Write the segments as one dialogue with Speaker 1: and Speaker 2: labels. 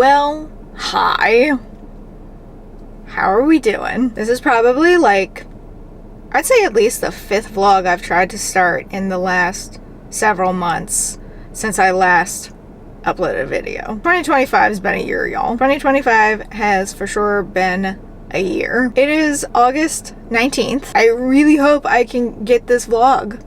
Speaker 1: Well, hi. How are we doing? This is probably like, I'd say at least the 5th vlog I've tried to start in the last several months since I last uploaded a video. 2025 has been a year, y'all. 2025 has for sure been a year. It is August 19th. I really hope I can get this vlog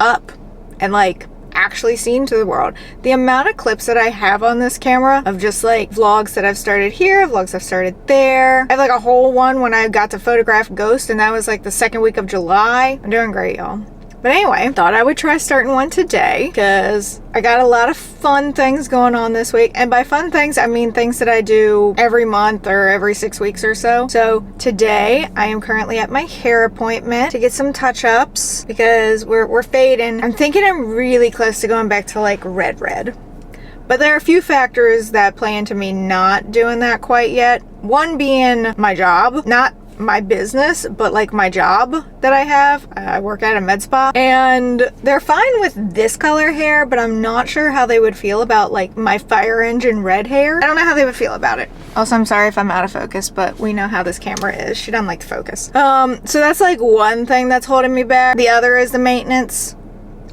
Speaker 1: up and like actually seen to the world. The amount of clips that I have on this camera of just like vlogs that I've started here, vlogs I've started there. I have like a whole one when I got to photograph Ghost, and that was like the 2nd week of July. I'm doing great, y'all. But anyway, thought I would try starting one today because I got a lot of fun things going on this week. And by fun things, I mean things that I do every month or every 6 weeks or so. So today I am currently at my hair appointment to get some touch-ups because we're fading. I'm thinking I'm really close to going back to like red. But there are a few factors that play into me not doing that quite yet. One being my job, not my business, but like my job that I have. I work at a med spa, and they're fine with this color hair, but I'm not sure how they would feel about like my fire engine red hair. I don't know how they would feel about it. Also, I'm sorry if I'm out of focus, but we know how this camera is. She doesn't like to focus. So that's like one thing that's holding me back. The other is the maintenance.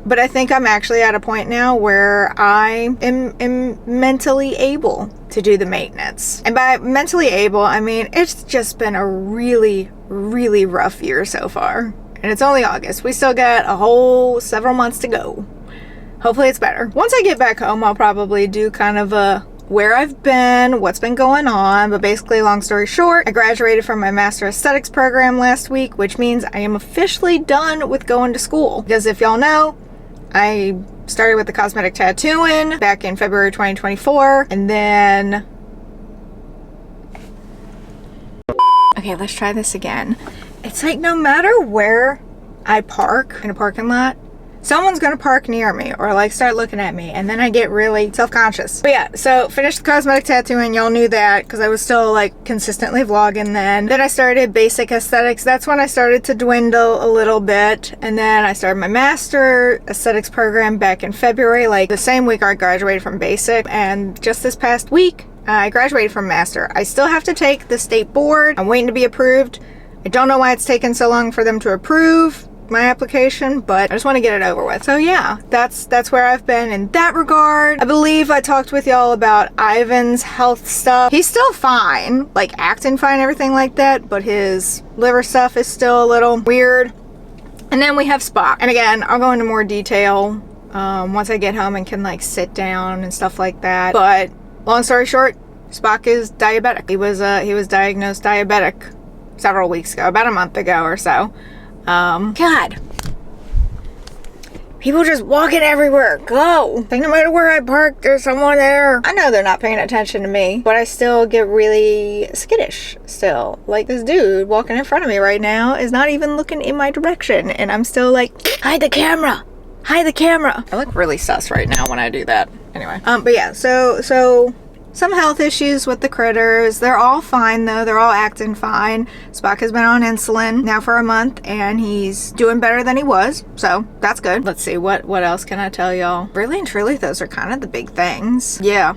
Speaker 1: But I think I'm actually at a point now where I am mentally able to do the maintenance. And by mentally able, I mean, it's just been a really rough year so far. And it's only August. We still got a whole several months to go. Hopefully it's better. Once I get back home, I'll probably do kind of a where I've been, what's been going on. But basically, long story short, I graduated from my Master Aesthetics program last week, which means I am officially done with going to school. Because if y'all know, I started with the cosmetic tattooing back in February 2024, and then... Okay, let's try this again. It's like no matter where I park in a parking lot, someone's gonna park near me or like start looking at me, and then I get really self-conscious. But yeah, so finished the cosmetic tattooing. Y'all knew that because I was still like consistently vlogging then. Then I started basic aesthetics. That's when I started to dwindle a little bit. And then I started my master aesthetics program back in February, like the same week I graduated from basic. And just this past week, I graduated from master. I still have to take the state board. I'm waiting to be approved. I don't know why it's taken so long for them to approve my application, but I just want to get it over with. So yeah, that's where I've been in that regard. I believe I talked with y'all about Ivan's health stuff. He's still fine, like acting fine, everything like that, but his liver stuff is still a little weird. And then we have Spock. And again, I'll go into more detail once I get home and can like sit down and stuff like that. But long story short, Spock is diabetic. He was diagnosed diabetic several weeks ago, about a month ago or so. God. People just walking everywhere. Go. Like no matter where I park, there's someone there. I know they're not paying attention to me, but I still get really skittish still. Like this dude walking in front of me right now is not even looking in my direction, and I'm still like, hide the camera. Hide the camera. I look really sus right now when I do that. Anyway. But yeah, so some health issues with the critters. They're all fine though. They're all acting fine. Spock has been on insulin now for a month, and he's doing better than he was. So that's good. Let's see, what else can I tell y'all? Really and truly, those are kind of the big things. Yeah.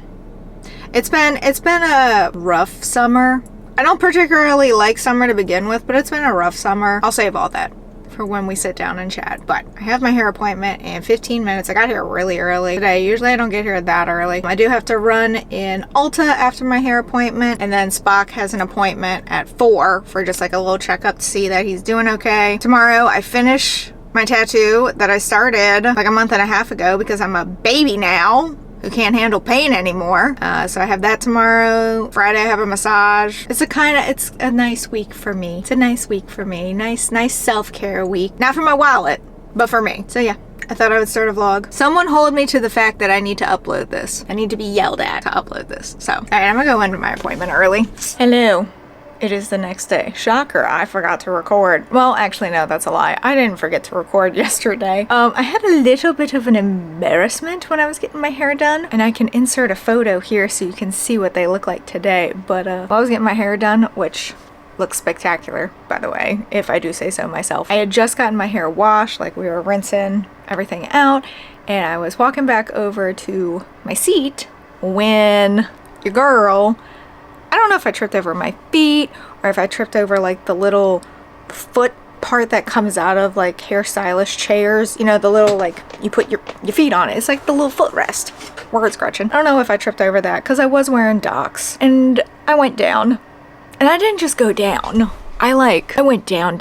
Speaker 1: It's been a rough summer. I don't particularly like summer to begin with, but it's been a rough summer. I'll save all that for when we sit down and chat. But I have my hair appointment in 15 minutes. I got here really early today. Usually I don't get here that early. I do have to run in Ulta after my hair appointment, and then Spock has an appointment at 4 for just like a little checkup to see that he's doing okay. Tomorrow I finish my tattoo that I started like a month and a half ago because I'm a baby now who can't handle pain anymore. So I have that tomorrow. Friday I have a massage. It's a nice week for me. It's a nice week for me. Nice self-care week. Not for my wallet, but for me. So yeah, I thought I would start a vlog. Someone hold me to the fact that I need to upload this. I need to be yelled at to upload this. So, all right, I'm gonna go into my appointment early. Hello. It is the next day. Shocker, I forgot to record. Well, actually, no, that's a lie. I didn't forget to record yesterday. I had a little bit of an embarrassment when I was getting my hair done, and I can insert a photo here so you can see what they look like today. But while I was getting my hair done, which looks spectacular, by the way, if I do say so myself, I had just gotten my hair washed, like we were rinsing everything out, and I was walking back over to my seat when your girl, I don't know if I tripped over my feet or if I tripped over like the little foot part that comes out of like hairstylist chairs, you know, the little like you put your feet on it. It's like the little footrest. Words, Gretchen. I don't know if I tripped over that because I was wearing Docs and I went down, and I didn't just go down. I went down,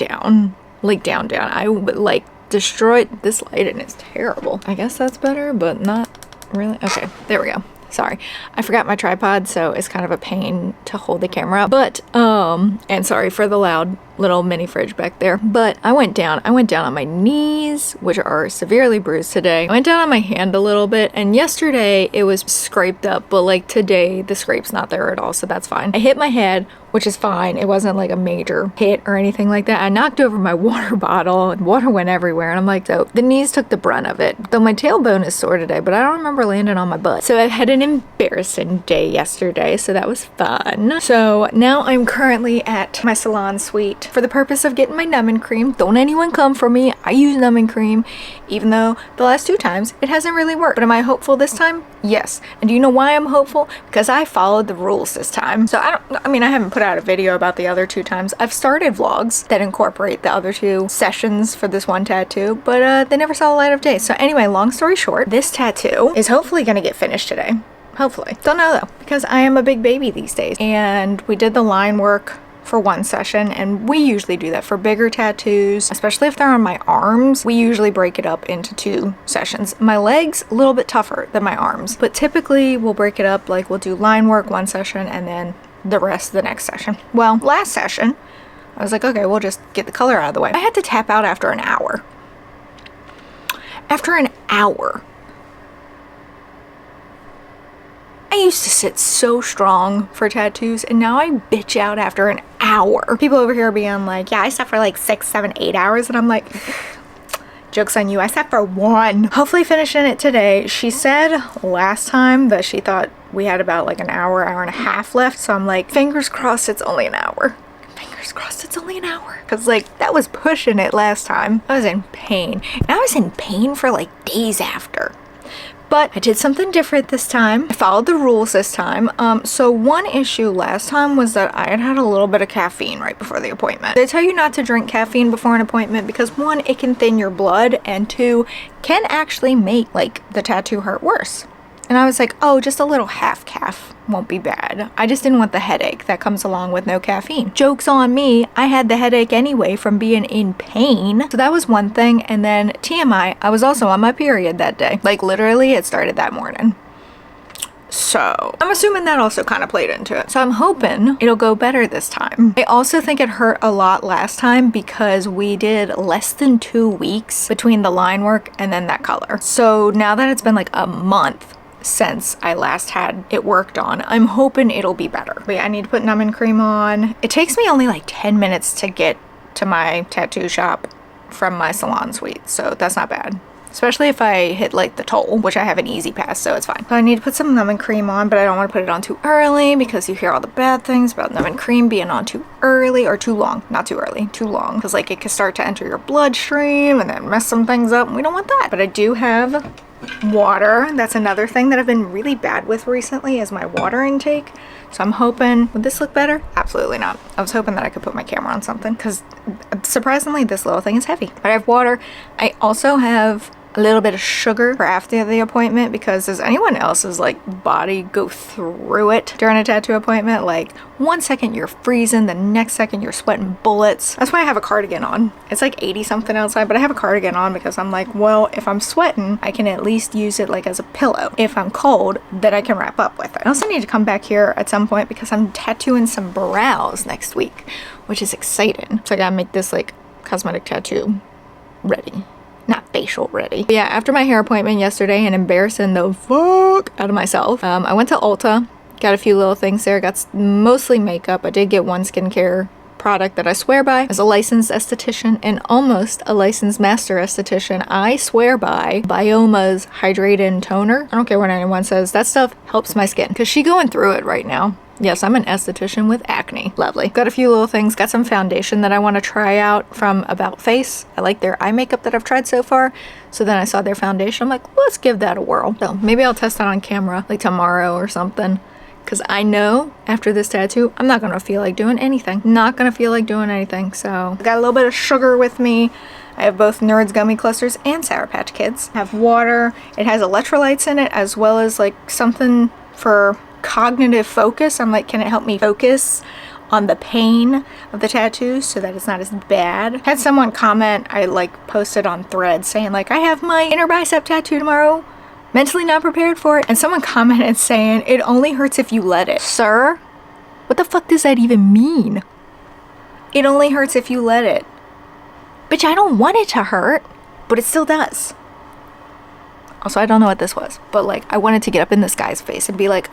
Speaker 1: like down. I like destroyed this light and it's terrible. I guess that's better, but not really. Okay, there we go. Sorry, I forgot my tripod, so it's kind of a pain to hold the camera up. But and sorry for the loud little mini fridge back there. But I went down on my knees, which are severely bruised today. I went down on my hand a little bit, and yesterday it was scraped up, but like today the scrape's not there at all, so that's fine. I hit my head, which is fine. It wasn't like a major hit or anything like that. I knocked over my water bottle and water went everywhere, and I'm like, so the knees took the brunt of it. Though my tailbone is sore today, but I don't remember landing on my butt. So I had an embarrassing day yesterday, so that was fun. So now I'm currently at my salon suite for the purpose of getting my numbing cream. Don't anyone come for me. I use numbing cream, even though the last 2 times it hasn't really worked. But am I hopeful this time? Yes. And do you know why I'm hopeful? Because I followed the rules this time. So I haven't put out a video about the other 2 times. I've started vlogs that incorporate the other 2 sessions for this one tattoo, but they never saw the light of day. So anyway, long story short, this tattoo is hopefully gonna get finished today. Hopefully. Don't know though, because I am a big baby these days. And we did the line work for 1 session, and we usually do that for bigger tattoos, especially if they're on my arms. We usually break it up into 2 sessions. My legs a little bit tougher than my arms, but typically we'll break it up, like we'll do line work 1 session and then the rest the next session. Well, last session I was like, okay, we'll just get the color out of the way. I had to tap out after an hour. After an hour. I used to sit so strong for tattoos, and now I bitch out after an hour. People over here are being like, yeah, I sat for like 6, 7, 8 hours, and I'm like, joke's on you, I sat for 1. Hopefully finishing it today. She said last time that she thought we had about like an hour and a half left, so I'm like, fingers crossed it's only an hour. Fingers crossed it's only an hour. Because like, that was pushing it last time. I was in pain. And I was in pain for like days after. But I did something different this time. I followed the rules this time. So one issue last time was that I had a little bit of caffeine right before the appointment. They tell you not to drink caffeine before an appointment because 1, it can thin your blood, and 2, can actually make like the tattoo hurt worse. And I was like, oh, just a little half caff won't be bad. I just didn't want the headache that comes along with no caffeine. Joke's on me, I had the headache anyway from being in pain. So that was one thing. And then TMI, I was also on my period that day. Like literally it started that morning. So I'm assuming that also kind of played into it. So I'm hoping it'll go better this time. I also think it hurt a lot last time because we did less than 2 weeks between the line work and then that color. So now that it's been like a month since I last had it worked on, I'm hoping it'll be better. But yeah, I need to put numbing cream on. It takes me only like 10 minutes to get to my tattoo shop from my salon suite, so that's not bad. Especially if I hit like the toll, which I have an easy pass, so it's fine. So I need to put some numbing cream on, but I don't want to put it on too early because you hear all the bad things about numbing cream being on too early or too long. Not too early, too long. Because like it can start to enter your bloodstream and then mess some things up, and we don't want that. But I do have water. That's another thing that I've been really bad with recently is my water intake. So I'm hoping, would this look better? Absolutely not. I was hoping that I could put my camera on something because surprisingly this little thing is heavy. But I have water. I also have a little bit of sugar for after the appointment because does anyone else's like body go through it during a tattoo appointment? Like 1 second you're freezing, the next second you're sweating bullets. That's why I have a cardigan on. It's like 80 something outside, but I have a cardigan on because I'm like, well, if I'm sweating, I can at least use it like as a pillow. If I'm cold, then I can wrap up with it. I also need to come back here at some point because I'm tattooing some brows next week, which is exciting. So I gotta make this like cosmetic tattoo ready. Not facial ready. But yeah, after my hair appointment yesterday and embarrassing the fuck out of myself, I went to Ulta, got a few little things there, got mostly makeup. I did get one skincare product that I swear by as a licensed esthetician and almost a licensed master esthetician. I swear by Bioma's Hydrating Toner. I don't care what anyone says, that stuff helps my skin because she's going through it right now. Yes, I'm an esthetician with acne. Lovely. Got a few little things. Got some foundation that I want to try out from About Face. I like their eye makeup that I've tried so far. So then I saw their foundation. I'm like, let's give that a whirl. So maybe I'll test that on camera like tomorrow or something. Because I know after this tattoo, I'm not gonna feel like doing anything. Not gonna feel like doing anything. So I got a little bit of sugar with me. I have both Nerds gummy clusters and Sour Patch Kids. I have water. It has electrolytes in it, as well as like something for cognitive focus. I'm like, can it help me focus on the pain of the tattoos so that it's not as bad? Had someone comment, I like posted on Threads saying like, I have my inner bicep tattoo tomorrow. Mentally not prepared for it. And someone commented saying, it only hurts if you let it. Sir, what the fuck does that even mean? It only hurts if you let it. Bitch, I don't want it to hurt, but it still does. Also, I don't know what this was, but like, I wanted to get up in this guy's face and be like,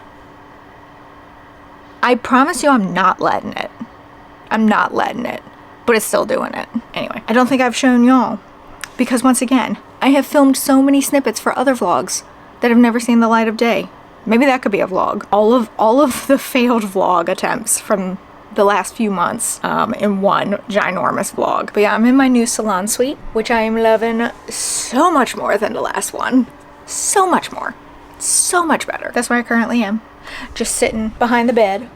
Speaker 1: I promise you I'm not letting it. I'm not letting it, but it's still doing it. Anyway, I don't think I've shown y'all because once again, I have filmed so many snippets for other vlogs that have never seen the light of day. Maybe that could be a vlog. All of the failed vlog attempts from the last few months in one ginormous vlog. But yeah, I'm in my new salon suite, which I am loving so much more than the last one. So much more. So much better. That's where I currently am. Just sitting behind the bed.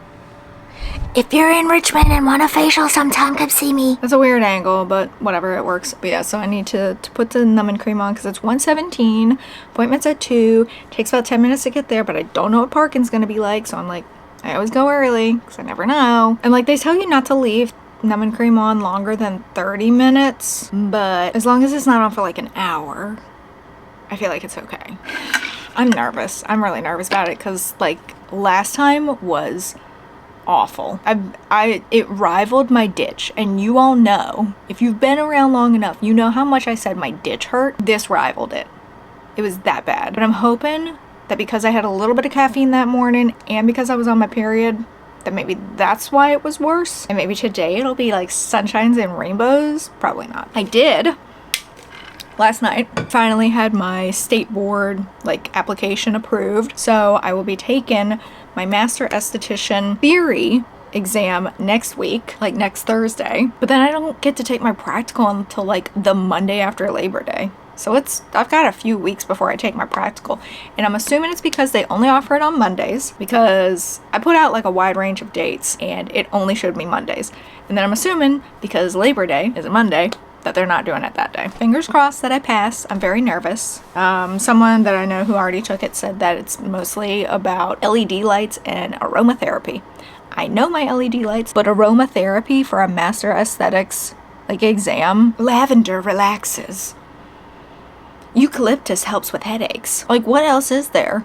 Speaker 1: If you're in Richmond and want a facial sometime, come see me. That's a weird angle, but whatever, it works. But yeah, so I need to put the numbing cream on because it's 1:17. Appointment's at 2. Takes about 10 minutes to get there, but I don't know what parking's gonna be like, so I'm like, I always go early because I never know. And like, they tell you not to leave numbing cream on longer than 30 minutes, but as long as it's not on for like an hour, I feel like it's okay. I'm nervous. I'm really nervous about it because like last time was awful. It rivaled my ditch, and you all know, if you've been around long enough, you know how much I said my ditch hurt. This rivaled it. It was that bad. But I'm hoping that because I had a little bit of caffeine that morning and because I was on my period, that maybe that's why it was worse. And maybe today it'll be like sunshines and rainbows. Probably not. I did last night finally had my state board like application approved, so I will be taking my master esthetician theory exam next week, like next Thursday, but then I don't get to take my practical until like the Monday after Labor Day. So I've got a few weeks before I take my practical, and I'm assuming it's because they only offer it on Mondays, because I put out like a wide range of dates and it only showed me Mondays. And then I'm assuming because Labor Day is a Monday, that they're not doing it that day. Fingers crossed that I pass. I'm very nervous. Someone that I know who already took it said that it's mostly about LED lights and aromatherapy. I know my LED lights, but aromatherapy for a master aesthetics like exam, lavender relaxes. Eucalyptus helps with headaches. Like, what else is there?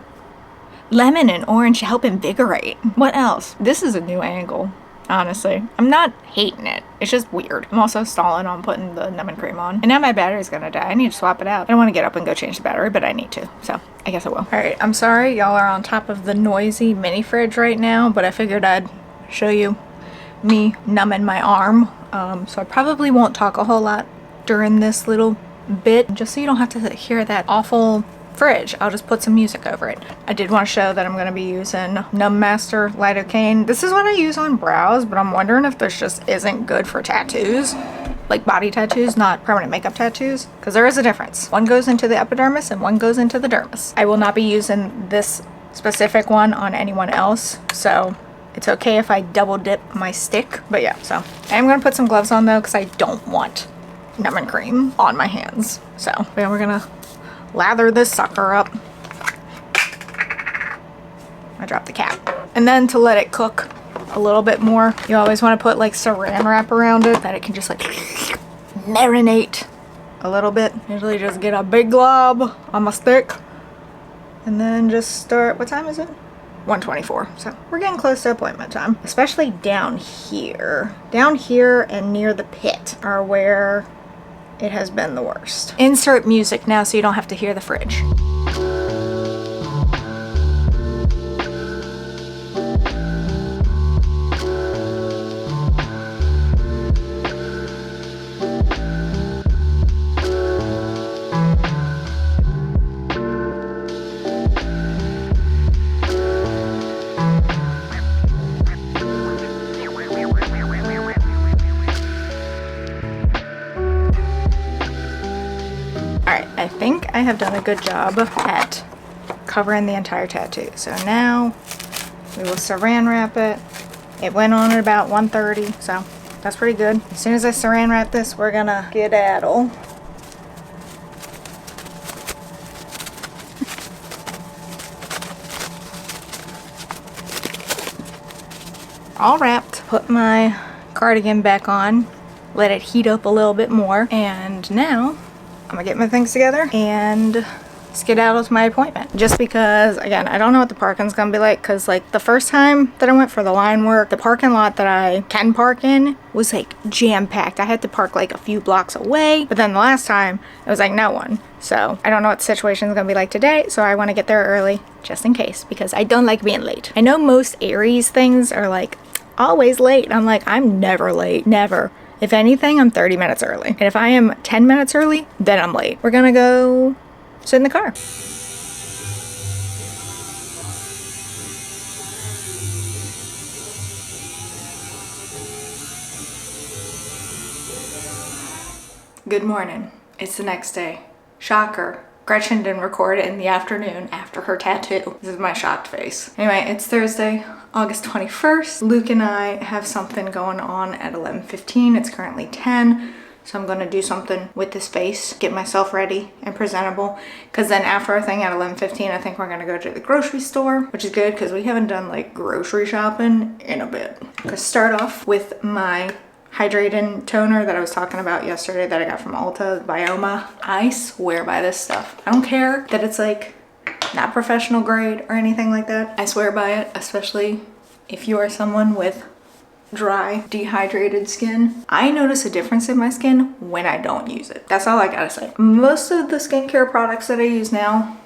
Speaker 1: Lemon and orange help invigorate. What else? This is a new angle. Honestly, I'm not hating it. It's just weird. I'm also stalling on putting the numbing cream on. And now my battery's gonna die. I need to swap it out. I don't want to get up and go change the battery, but I need to. So I guess I will. All right, I'm sorry y'all are on top of the noisy mini fridge right now, but I figured I'd show you me numbing my arm. So I probably won't talk a whole lot during this little bit, just so you don't have to hear that awful fridge. I'll just put some music over it. I did want to show that I'm going to be using Numbmaster Lidocaine. This is what I use on brows, but I'm wondering if this just isn't good for tattoos, like body tattoos, not permanent makeup tattoos, because there is a difference. One goes into the epidermis and one goes into the dermis. I will not be using this specific one on anyone else, so it's okay if I double dip my stick. But yeah, so I am going to put some gloves on though, because I don't want numbing cream on my hands. So yeah, we're gonna lather this sucker up. I dropped the cap. And then to let it cook a little bit more, you always want to put like saran wrap around it that it can just like marinate a little bit. Usually just get a big glob on my stick and then just start. What time is it? 1:24. So we're getting close to appointment time, especially down here. Down here and near the pit are where it has been the worst. Insert music now so you don't have to hear the fridge. I think I have done a good job at covering the entire tattoo. So now We will saran wrap it. It went on at about 1:30, so that's pretty good. As soon as I saran wrap this, we're gonna skedaddle. All wrapped. Put my cardigan back on, let it heat up a little bit more, and now I'm gonna get my things together and skedaddle to my appointment. Just because, again, I don't know what the parking's gonna be like, because like the first time that I went for the line work, the parking lot that I can park in was like jam-packed. I had to park like a few blocks away, but then the last time it was like no one. So I don't know what the situation's gonna be like today, so I want to get there early just in case, because I don't like being late. I know most Aries things are like always late. I'm like, I'm never late, never. If anything, I'm 30 minutes early. And if I am 10 minutes early, then I'm late. We're gonna go sit in the car. Good morning. It's the next day. Shocker. Gretchen didn't record it in the afternoon after her tattoo. This is my shocked face. Anyway, it's Thursday, August 21st. Luke and I have something going on at 11:15. It's currently 10. So I'm gonna do something with this face, get myself ready and presentable. Cause then after our thing at 11:15, I think we're gonna go to the grocery store, which is good because we haven't done like grocery shopping in a bit. Let's start off with my hydrating toner that I was talking about yesterday that I got from Ulta, Bioma. I swear by this stuff. I don't care that it's like not professional grade or anything like that. I swear by it, especially if you are someone with dry, dehydrated skin. I notice a difference in my skin when I don't use it. That's all I gotta say. Most of the skincare products that I use now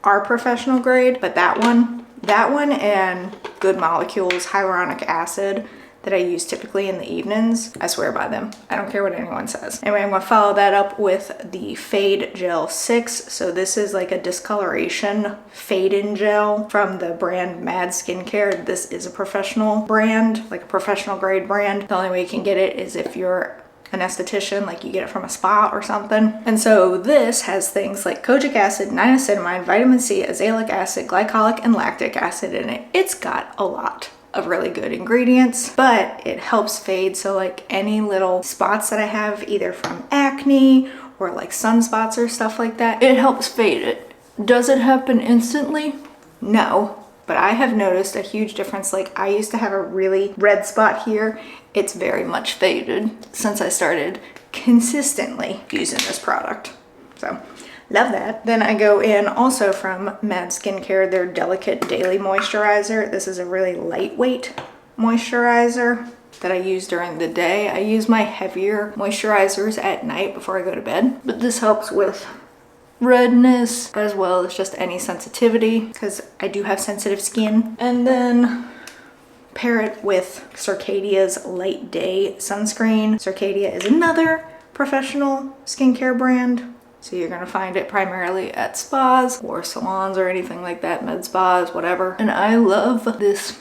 Speaker 1: are professional grade, but that one and Good Molecules hyaluronic acid that I use typically in the evenings, I swear by them. I don't care what anyone says. Anyway, I'm gonna follow that up with the Fade Gel 6. So this is like a discoloration fade-in gel from the brand Mad Skincare. This is a professional brand, like a professional grade brand. The only way you can get it is if you're an esthetician, like you get it from a spa or something. And so this has things like kojic acid, niacinamide, vitamin C, azelaic acid, glycolic, and lactic acid in it. It's got a lot of really good ingredients, but it helps fade. So like any little spots that I have either from acne or like sunspots or stuff like that, it helps fade it. Does it happen instantly? No, but I have noticed a huge difference. Like I used to have a really red spot here. It's very much faded since I started consistently using this product. So love that. Then I go in also from Mad Skincare, their Delicate Daily Moisturizer. This is a really lightweight moisturizer that I use during the day. I use my heavier moisturizers at night before I go to bed, but this helps with redness as well as just any sensitivity because I do have sensitive skin. And then pair it with Circadia's Light Day Sunscreen. Circadia is another professional skincare brand. So you're gonna find it primarily at spas or salons or anything like that, med spas, whatever. And I love this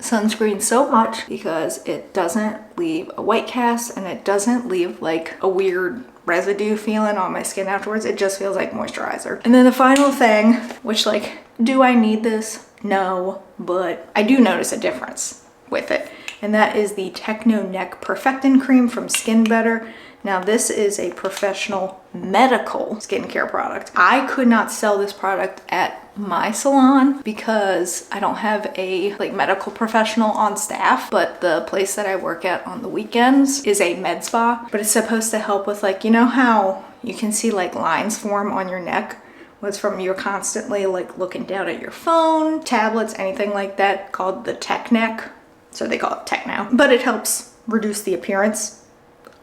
Speaker 1: sunscreen so much because it doesn't leave a white cast and it doesn't leave like a weird residue feeling on my skin afterwards. It just feels like moisturizer. And then the final thing, which like, do I need this? No, but I do notice a difference with it. And that is the Techno Neck Perfecting Cream from Skin Better. Now this is a professional medical skincare product. I could not sell this product at my salon because I don't have a like medical professional on staff, but the place that I work at on the weekends is a med spa, but it's supposed to help with like, you know how you can see like lines form on your neck? Was from you're constantly like looking down at your phone, tablets, anything like that, called the Tech Neck. So they call it Tech now, but it helps reduce the appearance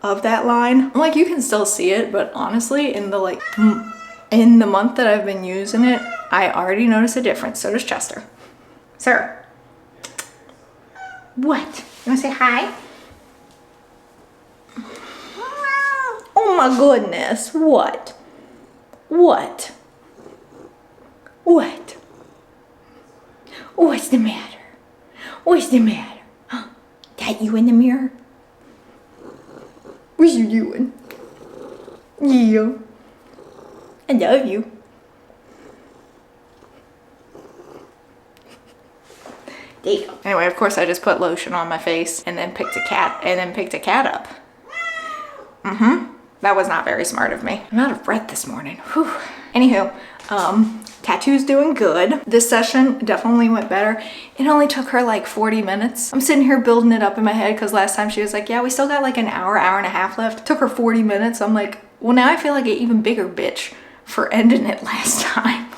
Speaker 1: of that line. Like you can still see it, but honestly in the like in the month that I've been using it, I already notice a difference. So does Chester. Sir, what? You wanna say hi? Oh my goodness, what? What? What? What's the matter? What's the matter? Huh? That you in the mirror? What you doing? Yeah. I love you. Damn. Anyway, of course I just put lotion on my face and then picked a cat up. That was not very smart of me. I'm out of breath this morning. Whew. Anywho, tattoo's doing good. This session definitely went better. It only took her like 40 minutes. I'm sitting here building it up in my head because last time she was like, yeah, we still got like an hour and a half left. It took her 40 minutes. I'm like, well, now I feel like an even bigger bitch for ending it last time.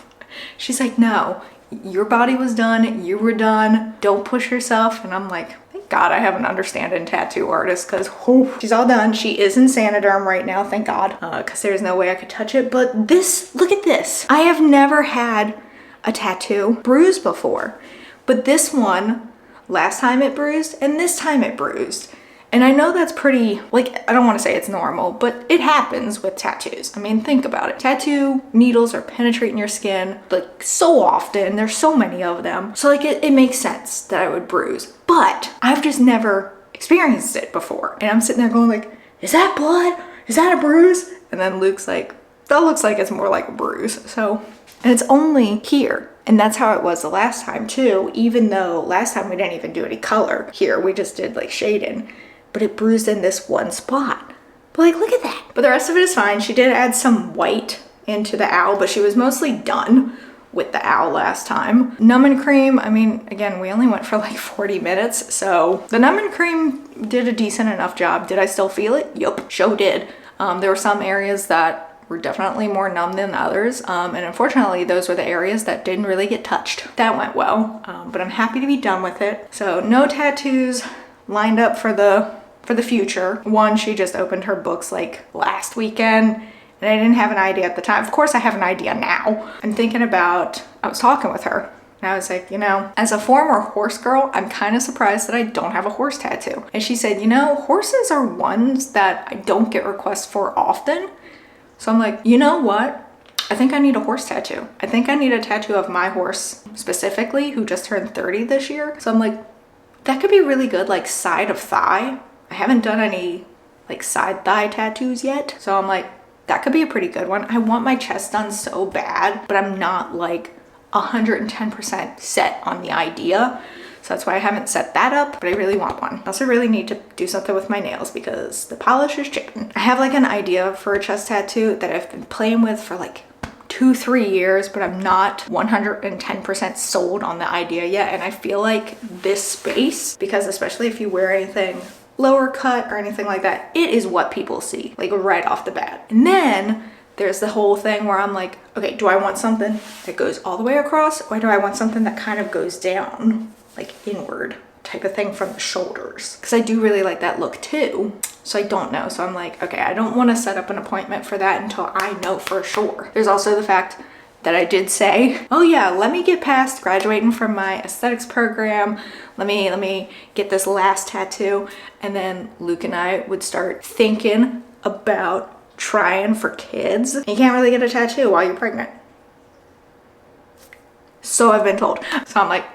Speaker 1: She's like, no, your body was done. You were done. Don't push yourself. And I'm like, God, I have an understanding tattoo artist because she's all done. She is in Sanoderm right now, thank God, because there's no way I could touch it. But this, look at this. I have never had a tattoo bruise before, but this one, last time it bruised and this time it bruised. And I know that's pretty, like, I don't want to say it's normal, but it happens with tattoos. I mean, think about it. Tattoo needles are penetrating your skin like so often. There's so many of them. So like it makes sense that I would bruise, but I've just never experienced it before. And I'm sitting there going like, is that blood? Is that a bruise? And then Luke's like, that looks like it's more like a bruise. So, and it's only here. And that's how it was the last time too, even though last time we didn't even do any color here. We just did like shading. But it bruised in this one spot. But like, look at that. But the rest of it is fine. She did add some white into the owl, but she was mostly done with the owl last time. Numbing cream, I mean, again, we only went for like 40 minutes. So the numbing cream did a decent enough job. Did I still feel it? Yup, sure did. There were some areas that were definitely more numb than others. And unfortunately, those were the areas that didn't really get touched. That went well, but I'm happy to be done with it. So no tattoos lined up for the future. One, she just opened her books like last weekend and I didn't have an idea at the time. Of course I have an idea now. I'm thinking about, I was talking with her and I was like, you know, as a former horse girl, I'm kind of surprised that I don't have a horse tattoo. And she said, you know, horses are ones that I don't get requests for often. So I'm like, you know what? I think I need a horse tattoo. I think I need a tattoo of my horse specifically, who just turned 30 this year. So I'm like, that could be really good, like side of thigh. I haven't done any like side thigh tattoos yet. So I'm like, that could be a pretty good one. I want my chest done so bad, but I'm not like 110% set on the idea. So that's why I haven't set that up, but I really want one. I also really need to do something with my nails because the polish is chipping. I have like an idea for a chest tattoo that I've been playing with for like 2-3 years, but I'm not 110% sold on the idea yet. And I feel like this space, because especially if you wear anything lower cut or anything like that, it is what people see, like right off the bat. And then there's the whole thing where I'm like, okay, do I want something that goes all the way across, or do I want something that kind of goes down, like inward type of thing from the shoulders? Because I do really like that look too. So I don't know. So I'm like, okay, I don't want to set up an appointment for that until I know for sure. There's also the fact that I did say, oh yeah, let me get past graduating from my aesthetics program. Let me get this last tattoo. And then Luke and I would start thinking about trying for kids. You can't really get a tattoo while you're pregnant. So I've been told. So I'm like,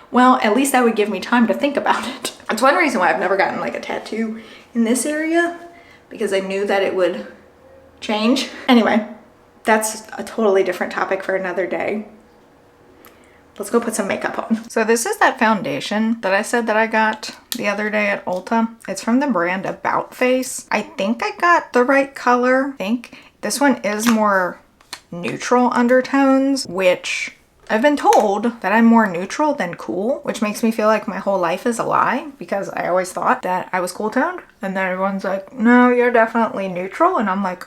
Speaker 1: well, at least that would give me time to think about it. That's one reason why I've never gotten like a tattoo in this area, because I knew that it would change. Anyway, that's a totally different topic for another day. Let's go put some makeup on. So this is that foundation that I said that I got the other day at Ulta. It's from the brand About Face. I think I got the right color. I think this one is more neutral undertones, which I've been told that I'm more neutral than cool, which makes me feel like my whole life is a lie, because I always thought that I was cool toned, and then everyone's like, no, you're definitely neutral. And I'm like,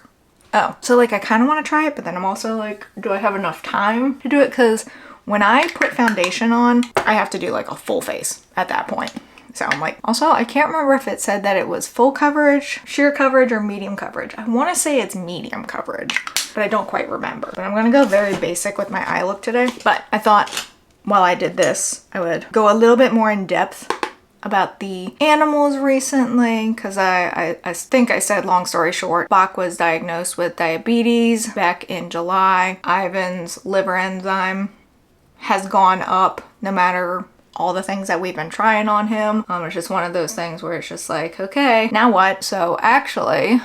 Speaker 1: oh. So like I kind of want to try it, but then I'm also like, do I have enough time to do it? Because when I put foundation on, I have to do like a full face at that point. So I'm like, also, I can't remember if it said that it was full coverage, sheer coverage, or medium coverage. I want to say it's medium coverage, but I don't quite remember. But I'm going to go very basic with my eye look today. But I thought while I did this, I would go a little bit more in depth about the animals recently, because I think I said, long story short, Bach was diagnosed with diabetes back in July. Ivan's liver enzyme has gone up no matter all the things that we've been trying on him. It's just one of those things where it's just like, okay, now what? So actually,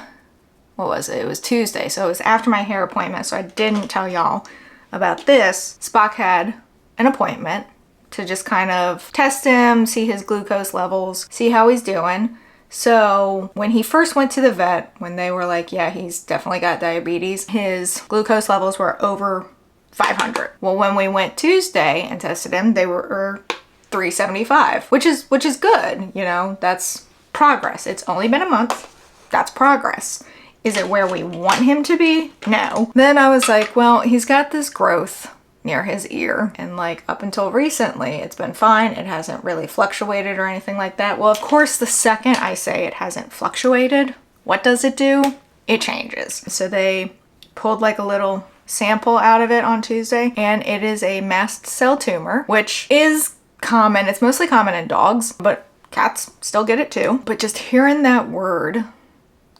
Speaker 1: what was it? It was Tuesday. So it was after my hair appointment. So I didn't tell y'all about this. Spock had an appointment to just kind of test him, see his glucose levels, see how he's doing. So when he first went to the vet, when they were like, yeah, he's definitely got diabetes, his glucose levels were over 500. Well, when we went Tuesday and tested him, they were 375, which is good. You know, that's progress. It's only been a month. That's progress. Is it where we want him to be? No. Then I was like, well, he's got this growth near his ear, and like up until recently it's been fine. It hasn't really fluctuated or anything like that. Well, of course, the second I say it hasn't fluctuated, what does it do? It changes. So they pulled like a little sample out of it on Tuesday, and it is a mast cell tumor, which is common. It's mostly common in dogs, but cats still get it too. But just hearing that word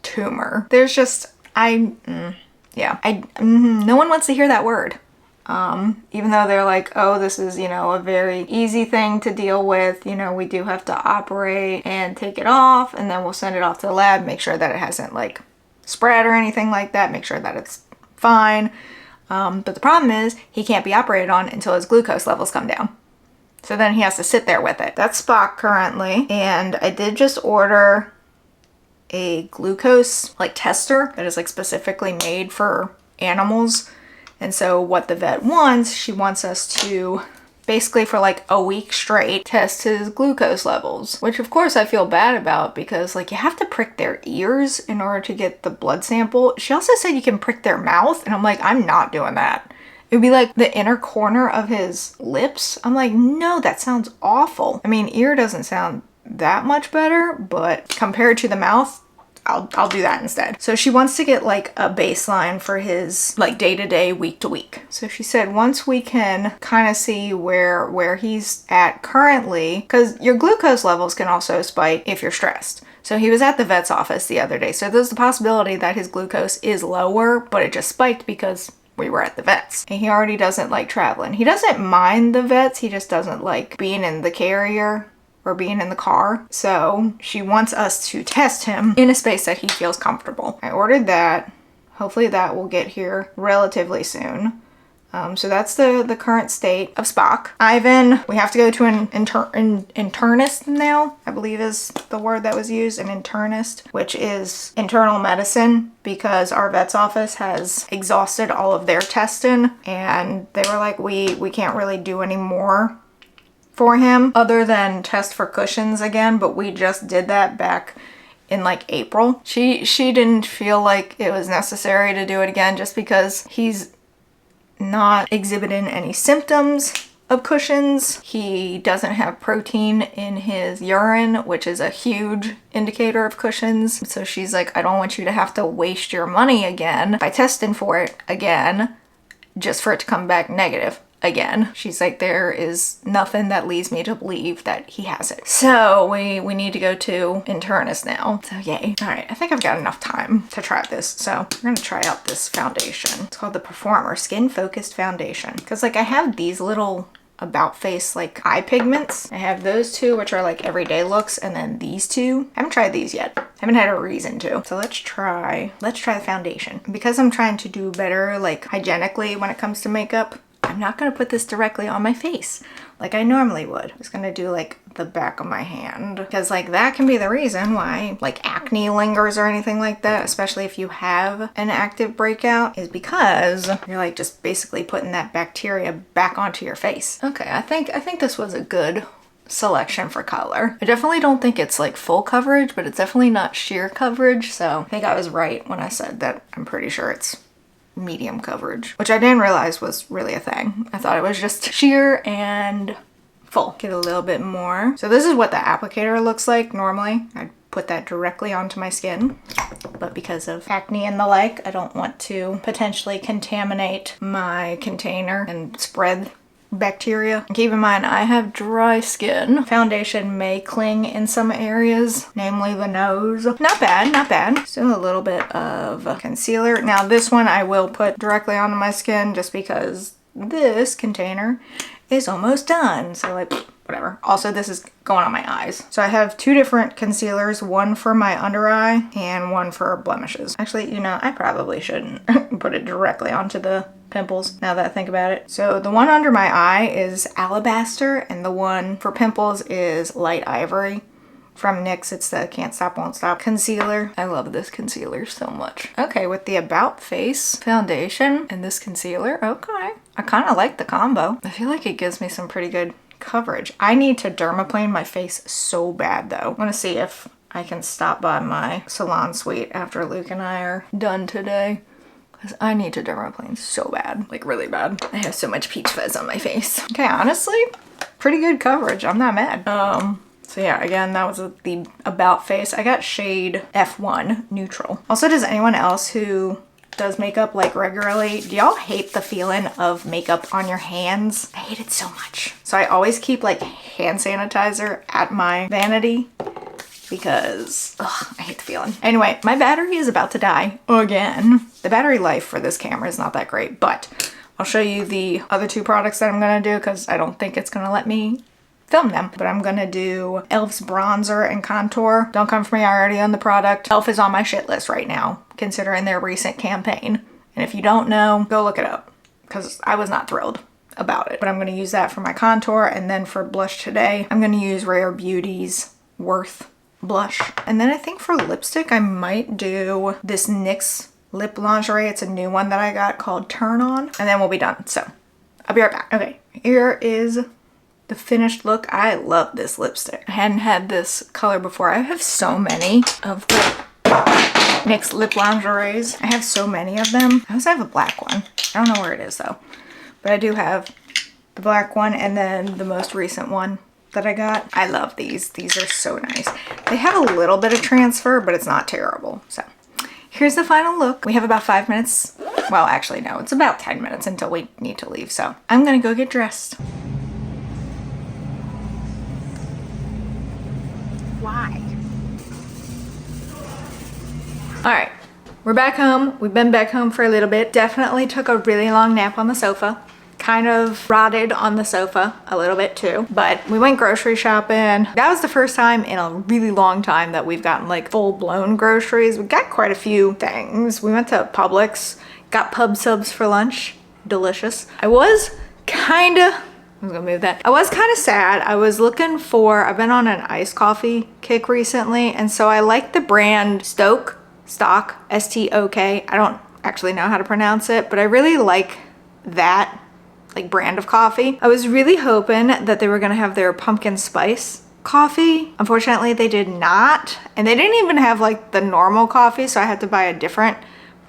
Speaker 1: tumor, there's just no one wants to hear that word. Even though they're like, oh, this is, you know, a very easy thing to deal with. You know, we do have to operate and take it off, and then we'll send it off to the lab, make sure that it hasn't like spread or anything like that, make sure that it's fine. But the problem is he can't be operated on until his glucose levels come down. So then he has to sit there with it. That's Spock currently. And I did just order a glucose like tester that is like specifically made for animals. And so what the vet wants, she wants us to basically for like a week straight test his glucose levels, which of course I feel bad about because like you have to prick their ears in order to get the blood sample. She also said you can prick their mouth, and I'm like, I'm not doing that. It would be like the inner corner of his lips. I'm like, no, that sounds awful. I mean, ear doesn't sound that much better, but compared to the mouth, I'll do that instead. So she wants to get like a baseline for his like day-to-day, week-to-week. So she said once we can kind of see where he's at currently, because your glucose levels can also spike if you're stressed. So he was at the vet's office the other day. So there's the possibility that his glucose is lower, but it just spiked because we were at the vet's. And he already doesn't like traveling. He doesn't mind the vets. He just doesn't like being in the carrier or being in the car. So she wants us to test him in a space that he feels comfortable. I ordered that. Hopefully that will get here relatively soon. So that's the current state of Spock. Ivan, we have to go to an internist now, I believe is the word that was used, an internist, which is internal medicine, because our vet's office has exhausted all of their testing, and they were like, we can't really do any more for him other than test for cushions again, but we just did that back in like April. She didn't feel like it was necessary to do it again just because he's not exhibiting any symptoms of Cushing's. He doesn't have protein in his urine, which is a huge indicator of Cushing's. So she's like, I don't want you to have to waste your money again by testing for it again just for it to come back negative again. She's like, there is nothing that leads me to believe that he has it. So we need to go to internist now. So yay. All right, I think I've got enough time to try this. So we're gonna try out this foundation. It's called the Performer Skin Focused Foundation. Because like I have these little about face like eye pigments. I have those two, which are like everyday looks, and then these two. I haven't tried these yet. I haven't had a reason to. So let's try the foundation. Because I'm trying to do better like hygienically when it comes to makeup, I'm not gonna put this directly on my face like I normally would. I'm just gonna do like the back of my hand, because like that can be the reason why like acne lingers or anything like that, especially if you have an active breakout, is because you're like just basically putting that bacteria back onto your face. Okay, I think this was a good selection for color. I definitely don't think it's like full coverage, but it's definitely not sheer coverage, so I think I was right when I said that I'm pretty sure it's medium coverage, which I didn't realize was really a thing. I thought it was just sheer and full. Get a little bit more. So this is what the applicator looks like normally. I'd put that directly onto my skin, but because of acne and the like, I don't want to potentially contaminate my container and spread bacteria. And keep in mind, I have dry skin. Foundation may cling in some areas, namely the nose. Not bad, not bad. Still a little bit of concealer. Now this one I will put directly onto my skin just because this container is almost done. So like whatever. Also, this is going on my eyes. So I have two different concealers, one for my under eye and one for blemishes. Actually, you know, I probably shouldn't put it directly onto the pimples now that I think about it. So the one under my eye is Alabaster and the one for pimples is Light Ivory. From NYX, it's the Can't Stop Won't Stop concealer. I love this concealer so much. Okay, with the About Face foundation and this concealer, okay. I kind of like the combo. I feel like it gives me some pretty good coverage. I need to dermaplane my face so bad though. I want to see if I can stop by my salon suite after Luke and I are done today. Because I need to dermaplane so bad, like really bad. I have so much peach fuzz on my face. Okay, honestly, pretty good coverage. I'm not mad. So yeah, again, that was the About Face. I got shade F1 neutral. Also, does anyone else who does makeup like regularly, do y'all hate the feeling of makeup on your hands? I hate it so much. So I always keep like hand sanitizer at my vanity because I hate the feeling. Anyway, my battery is about to die again. The battery life for this camera is not that great, but I'll show you the other two products that I'm gonna do because I don't think it's gonna let me film them. But I'm gonna do e.l.f.'s bronzer and contour. Don't come for me, I already own the product. e.l.f. is on my shit list right now, considering their recent campaign. And if you don't know, go look it up, because I was not thrilled about it. But I'm gonna use that for my contour, and then for blush today, I'm gonna use Rare Beauty's Worth blush. And then I think for lipstick, I might do this NYX lip lingerie. It's a new one that I got called Turn On, and then we'll be done. So I'll be right back. Okay, here is the finished look. I love this lipstick. I hadn't had this color before. I have so many of the NYX lip lingeries. I have so many of them. I also have a black one. I don't know where it is though, but I do have the black one and then the most recent one that I got. I love these. These are so nice. They have a little bit of transfer, but it's not terrible. So here's the final look. We have about 5 minutes. Well, actually no, it's about 10 minutes until we need to leave. So I'm gonna go get dressed. Why? All right, we're back home. We've been back home for a little bit. Definitely took a really long nap on the sofa. Kind of rotted on the sofa a little bit too, but we went grocery shopping. That was the first time in a really long time that we've gotten like full-blown groceries. We got quite a few things. We went to Publix, got pub subs for lunch. Delicious. I was kind of sad. I was looking for, I've been on an iced coffee kick recently, and so I like the brand Stock, S-T-O-K. I don't actually know how to pronounce it, but I really like that like brand of coffee. I was really hoping that they were gonna have their pumpkin spice coffee. Unfortunately, they did not, and they didn't even have like the normal coffee, so I had to buy a different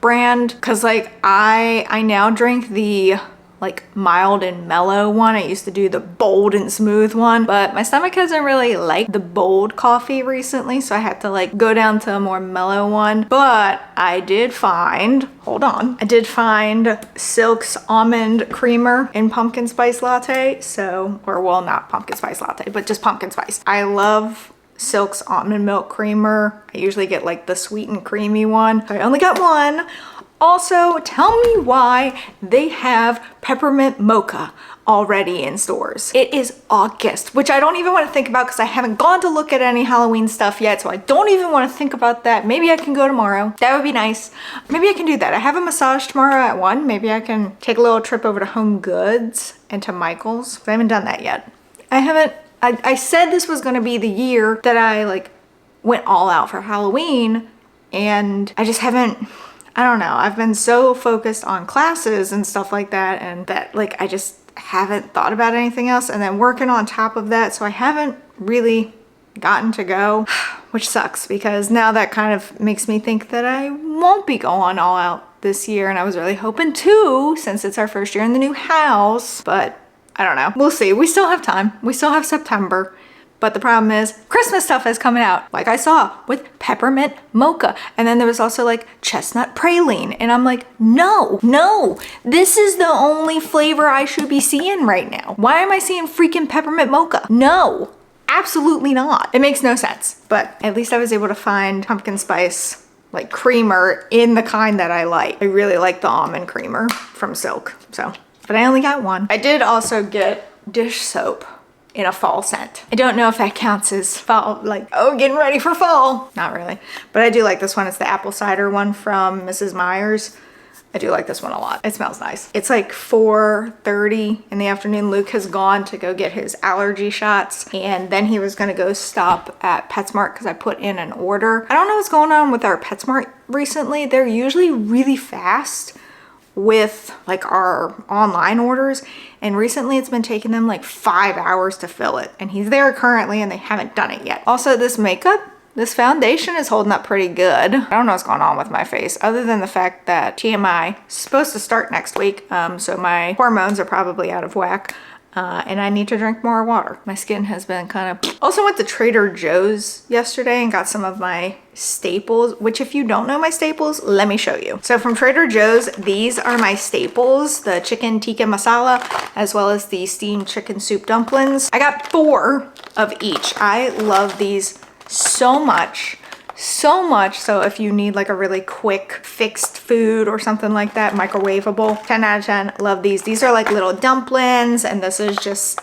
Speaker 1: brand because like I now drink the like mild and mellow one. I used to do the bold and smooth one, but my stomach hasn't really liked the bold coffee recently, so I had to like go down to a more mellow one. But I did find, I did find Silk's almond creamer in pumpkin spice latte. So, or well, not pumpkin spice latte, but just pumpkin spice. I love Silk's almond milk creamer. I usually get like the sweet and creamy one. I only got one. Also, tell me why they have peppermint mocha already in stores. It is August, which I don't even want to think about because I haven't gone to look at any Halloween stuff yet, so I don't even want to think about that. Maybe I can go tomorrow. That would be nice. Maybe I can do that. I have a massage tomorrow at 1. Maybe I can take a little trip over to Home Goods and to Michael's. I haven't done that yet. I said this was going to be the year that I like went all out for Halloween, and I just haven't. I don't know. I've been so focused on classes and stuff like that, and that like I just haven't thought about anything else, and then working on top of that, so I haven't really gotten to go, which sucks because now that kind of makes me think that I won't be going all out this year, and I was really hoping to since it's our first year in the new house, but I don't know. We'll see. We still have time. We still have September. But the problem is Christmas stuff is coming out, like I saw with peppermint mocha. And then there was also like chestnut praline. And I'm like, no, this is the only flavor I should be seeing right now. Why am I seeing freaking peppermint mocha? No, absolutely not. It makes no sense. But at least I was able to find pumpkin spice like creamer in the kind that I like. I really like the almond creamer from Silk. So, but I only got one. I did also get dish soap in a fall scent. I don't know if that counts as fall, like, oh, getting ready for fall. Not really, but I do like this one. It's the apple cider one from Mrs. Meyer's. I do like this one a lot. It smells nice. It's like 4:30 in the afternoon. Luke has gone to go get his allergy shots, and then he was gonna go stop at PetSmart because I put in an order. I don't know what's going on with our PetSmart recently. They're usually really fast with like our online orders, and recently it's been taking them like 5 hours to fill it, and he's there currently and they haven't done it yet. Also, this makeup, this foundation is holding up pretty good. I don't know what's going on with my face other than the fact that TMI is supposed to start next week, so my hormones are probably out of whack. And I need to drink more water. My skin has been kind of... Also went to Trader Joe's yesterday and got some of my staples, which if you don't know my staples, let me show you. So from Trader Joe's, these are my staples, the chicken tikka masala, as well as the steamed chicken soup dumplings. I got 4 of each. I love these so much. So much so if you need like a really quick fixed food or something like that, microwavable, 10 out of 10. Love these. These are like little dumplings, and this is just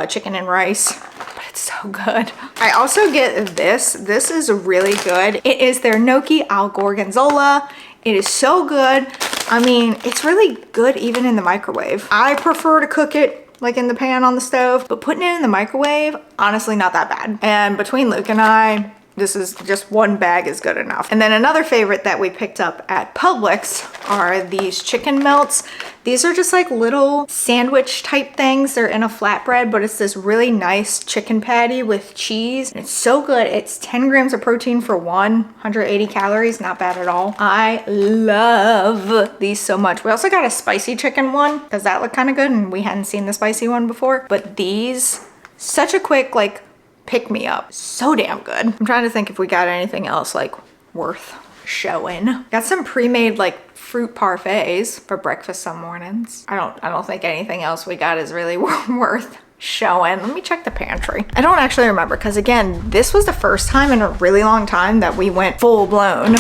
Speaker 1: chicken and rice, but it's so good. I also get this. This is really good. It is their gnocchi al gorgonzola. It is so good. I mean, it's really good even in the microwave. I prefer to cook it like in the pan on the stove, but putting it in the microwave, honestly not that bad. And between Luke and I, this is just one bag is good enough. And then another favorite that we picked up at Publix are these chicken melts. These are just like little sandwich type things. They're in a flatbread, but it's this really nice chicken patty with cheese. And it's so good. It's 10 grams of protein for 180 calories. Not bad at all. I love these so much. We also got a spicy chicken one because that looked kind of good and we hadn't seen the spicy one before. But these, such a quick like pick me up. So damn good. I'm trying to think if we got anything else like worth showing. Got some pre-made like fruit parfaits for breakfast some mornings. I don't think anything else we got is really worth showing. Let me check the pantry. I don't actually remember because again, this was the first time in a really long time that we went full-blown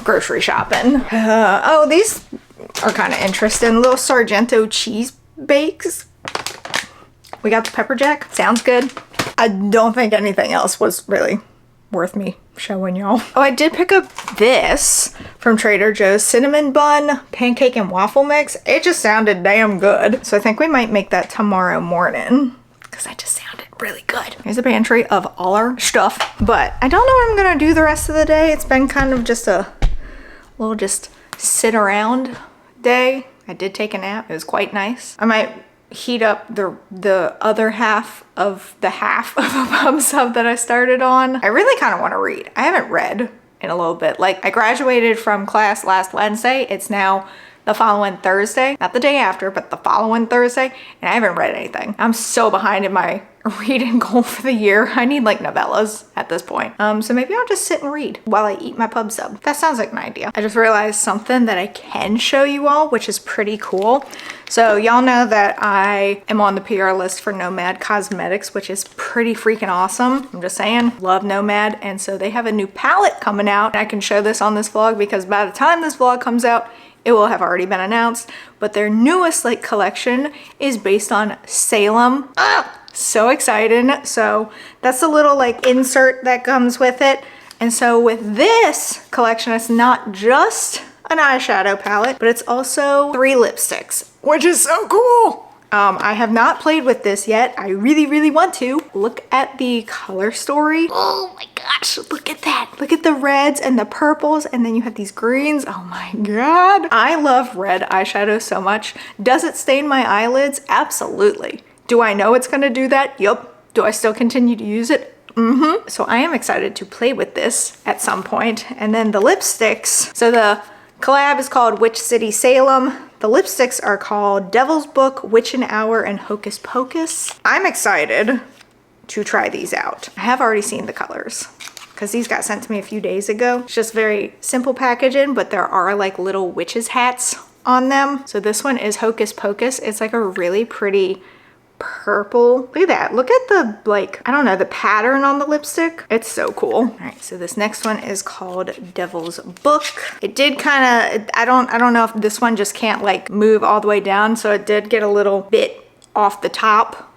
Speaker 1: grocery shopping. Oh, these are kind of interesting. Little Sargento cheese bakes. We got the pepper jack. Sounds good. I don't think anything else was really worth me showing y'all. Oh, I did pick up this from Trader Joe's cinnamon bun pancake and waffle mix. It just sounded damn good. So I think we might make that tomorrow morning because that just sounded really good. Here's a pantry of all our stuff, but I don't know what I'm gonna do the rest of the day. It's been kind of just a little just sit around day. I did take a nap. It was quite nice. I might heat up the other half of the pub sub that I started on. I really kind of want to read. I haven't read in a little bit. Like I graduated from class last Wednesday. It's now the following Thursday, not the day after, but the following Thursday, and I haven't read anything. I'm so behind in my reading goal for the year. I need like novellas at this point. So maybe I'll just sit and read while I eat my pub sub. That sounds like an idea. I just realized something that I can show you all, which is pretty cool. So y'all know that I am on the PR list for NOMAD Cosmetics, which is pretty freaking awesome. I'm just saying, love NOMAD. And so they have a new palette coming out. I can show this on this vlog because by the time this vlog comes out, it will have already been announced, but their newest like collection is based on Salem. So excited. So that's a little like insert that comes with it. And so with this collection, it's not just an eyeshadow palette, but it's also 3 lipsticks, which is so cool. I have not played with this yet. I really, really want to. Look at the color story. Oh my gosh, look at that. Look at the reds and the purples, and then you have these greens. Oh my God. I love red eyeshadow so much. Does it stain my eyelids? Absolutely. Do I know it's gonna do that? Yup. Do I still continue to use it? Mm-hmm. So I am excited to play with this at some point. And then the lipsticks. So the collab is called Witch City Salem. The lipsticks are called Devil's Book, Witch and Hour, and Hocus Pocus. I'm excited to try these out. I have already seen the colors because these got sent to me a few days ago. It's just very simple packaging, but there are like little witches hats on them. So this one is Hocus Pocus. It's like a really pretty purple. Look at that. Look at the like, I don't know, the pattern on the lipstick. It's so cool. All right, so this next one is called Devil's Book. It did kind of, I don't know if this one just can't like move all the way down, so it did get a little bit off the top,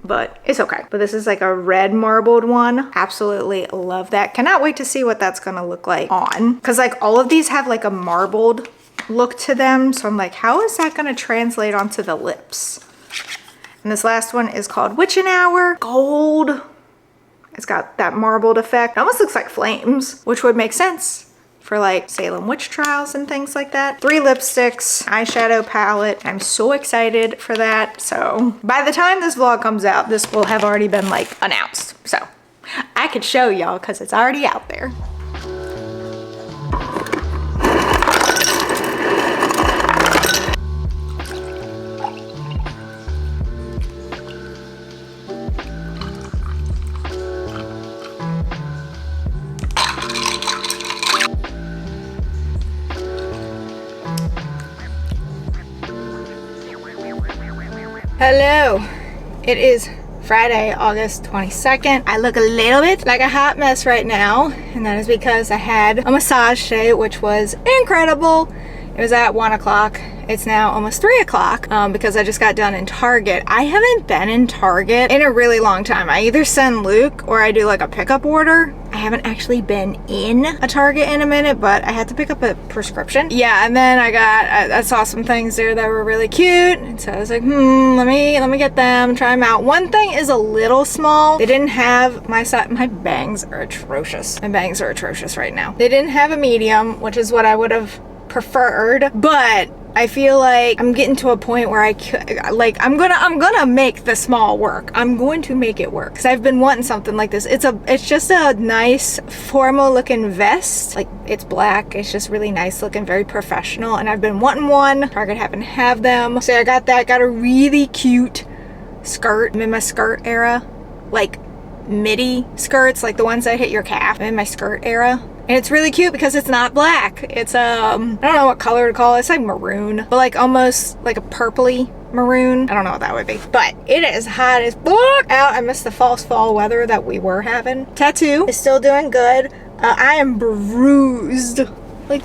Speaker 1: but it's okay. But this is like a red marbled one. Absolutely love that. Cannot wait to see what that's gonna look like on. Cause like all of these have like a marbled look to them. So I'm like, how is that gonna translate onto the lips? And this last one is called Witching Hour Gold. It's got that marbled effect. It almost looks like flames, which would make sense for like Salem witch trials and things like that. 3 lipsticks, eyeshadow palette. I'm so excited for that. So by the time this vlog comes out, this will have already been like announced. So I could show y'all because it's already out there. Hello, it is Friday, August 22nd. I look a little bit like a hot mess right now, and that is because I had a massage today, which was incredible. It was at 1 o'clock. It's now almost 3 o'clock because I just got done in Target. I haven't been in Target in a really long time. I either send Luke or I do like a pickup order. I haven't actually been in a Target in a minute, but I had to pick up a prescription. Yeah, and then I saw some things there that were really cute. And so I was like, let me get them, try them out. One thing is a little small. They didn't have my size. My bangs are atrocious. My bangs are atrocious right now. They didn't have a medium, which is what I would have preferred, but I feel like I'm getting to a point where I'm gonna make the small work. I'm going to make it work because I've been wanting something like this. It's just a nice formal looking vest. Like, it's black. It's just really nice looking, very professional. And I've been wanting one. Target happened to have them, so I got that. Got a really cute skirt. I'm in my skirt era, like midi skirts, like the ones that hit your calf. I'm in my skirt era. And it's really cute because it's not black. It's I don't know what color to call it. It's like maroon, but like almost like a purpley maroon. I don't know what that would be, but it is hot as fuck out. I missed the false fall weather that we were having. Tattoo is still doing good. I am bruised. Like,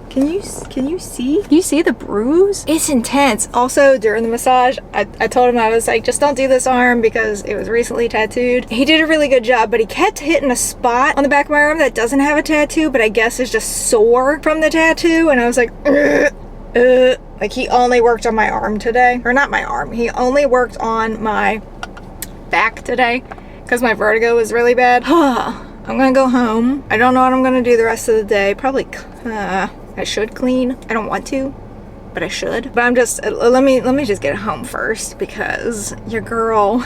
Speaker 1: can you see? Can you see the bruise? It's intense. Also, during the massage, I told him, I was like, just don't do this arm because it was recently tattooed. He did a really good job, but he kept hitting a spot on the back of my arm that doesn't have a tattoo, but I guess is just sore from the tattoo. And I was like, like, he only worked on my arm today. Or not my arm. He only worked on my back today because my vertigo was really bad. I'm gonna go home. I don't know what I'm gonna do the rest of the day. Probably, I should clean. I don't want to, but I should. But I'm just, let me just get home first because your girl's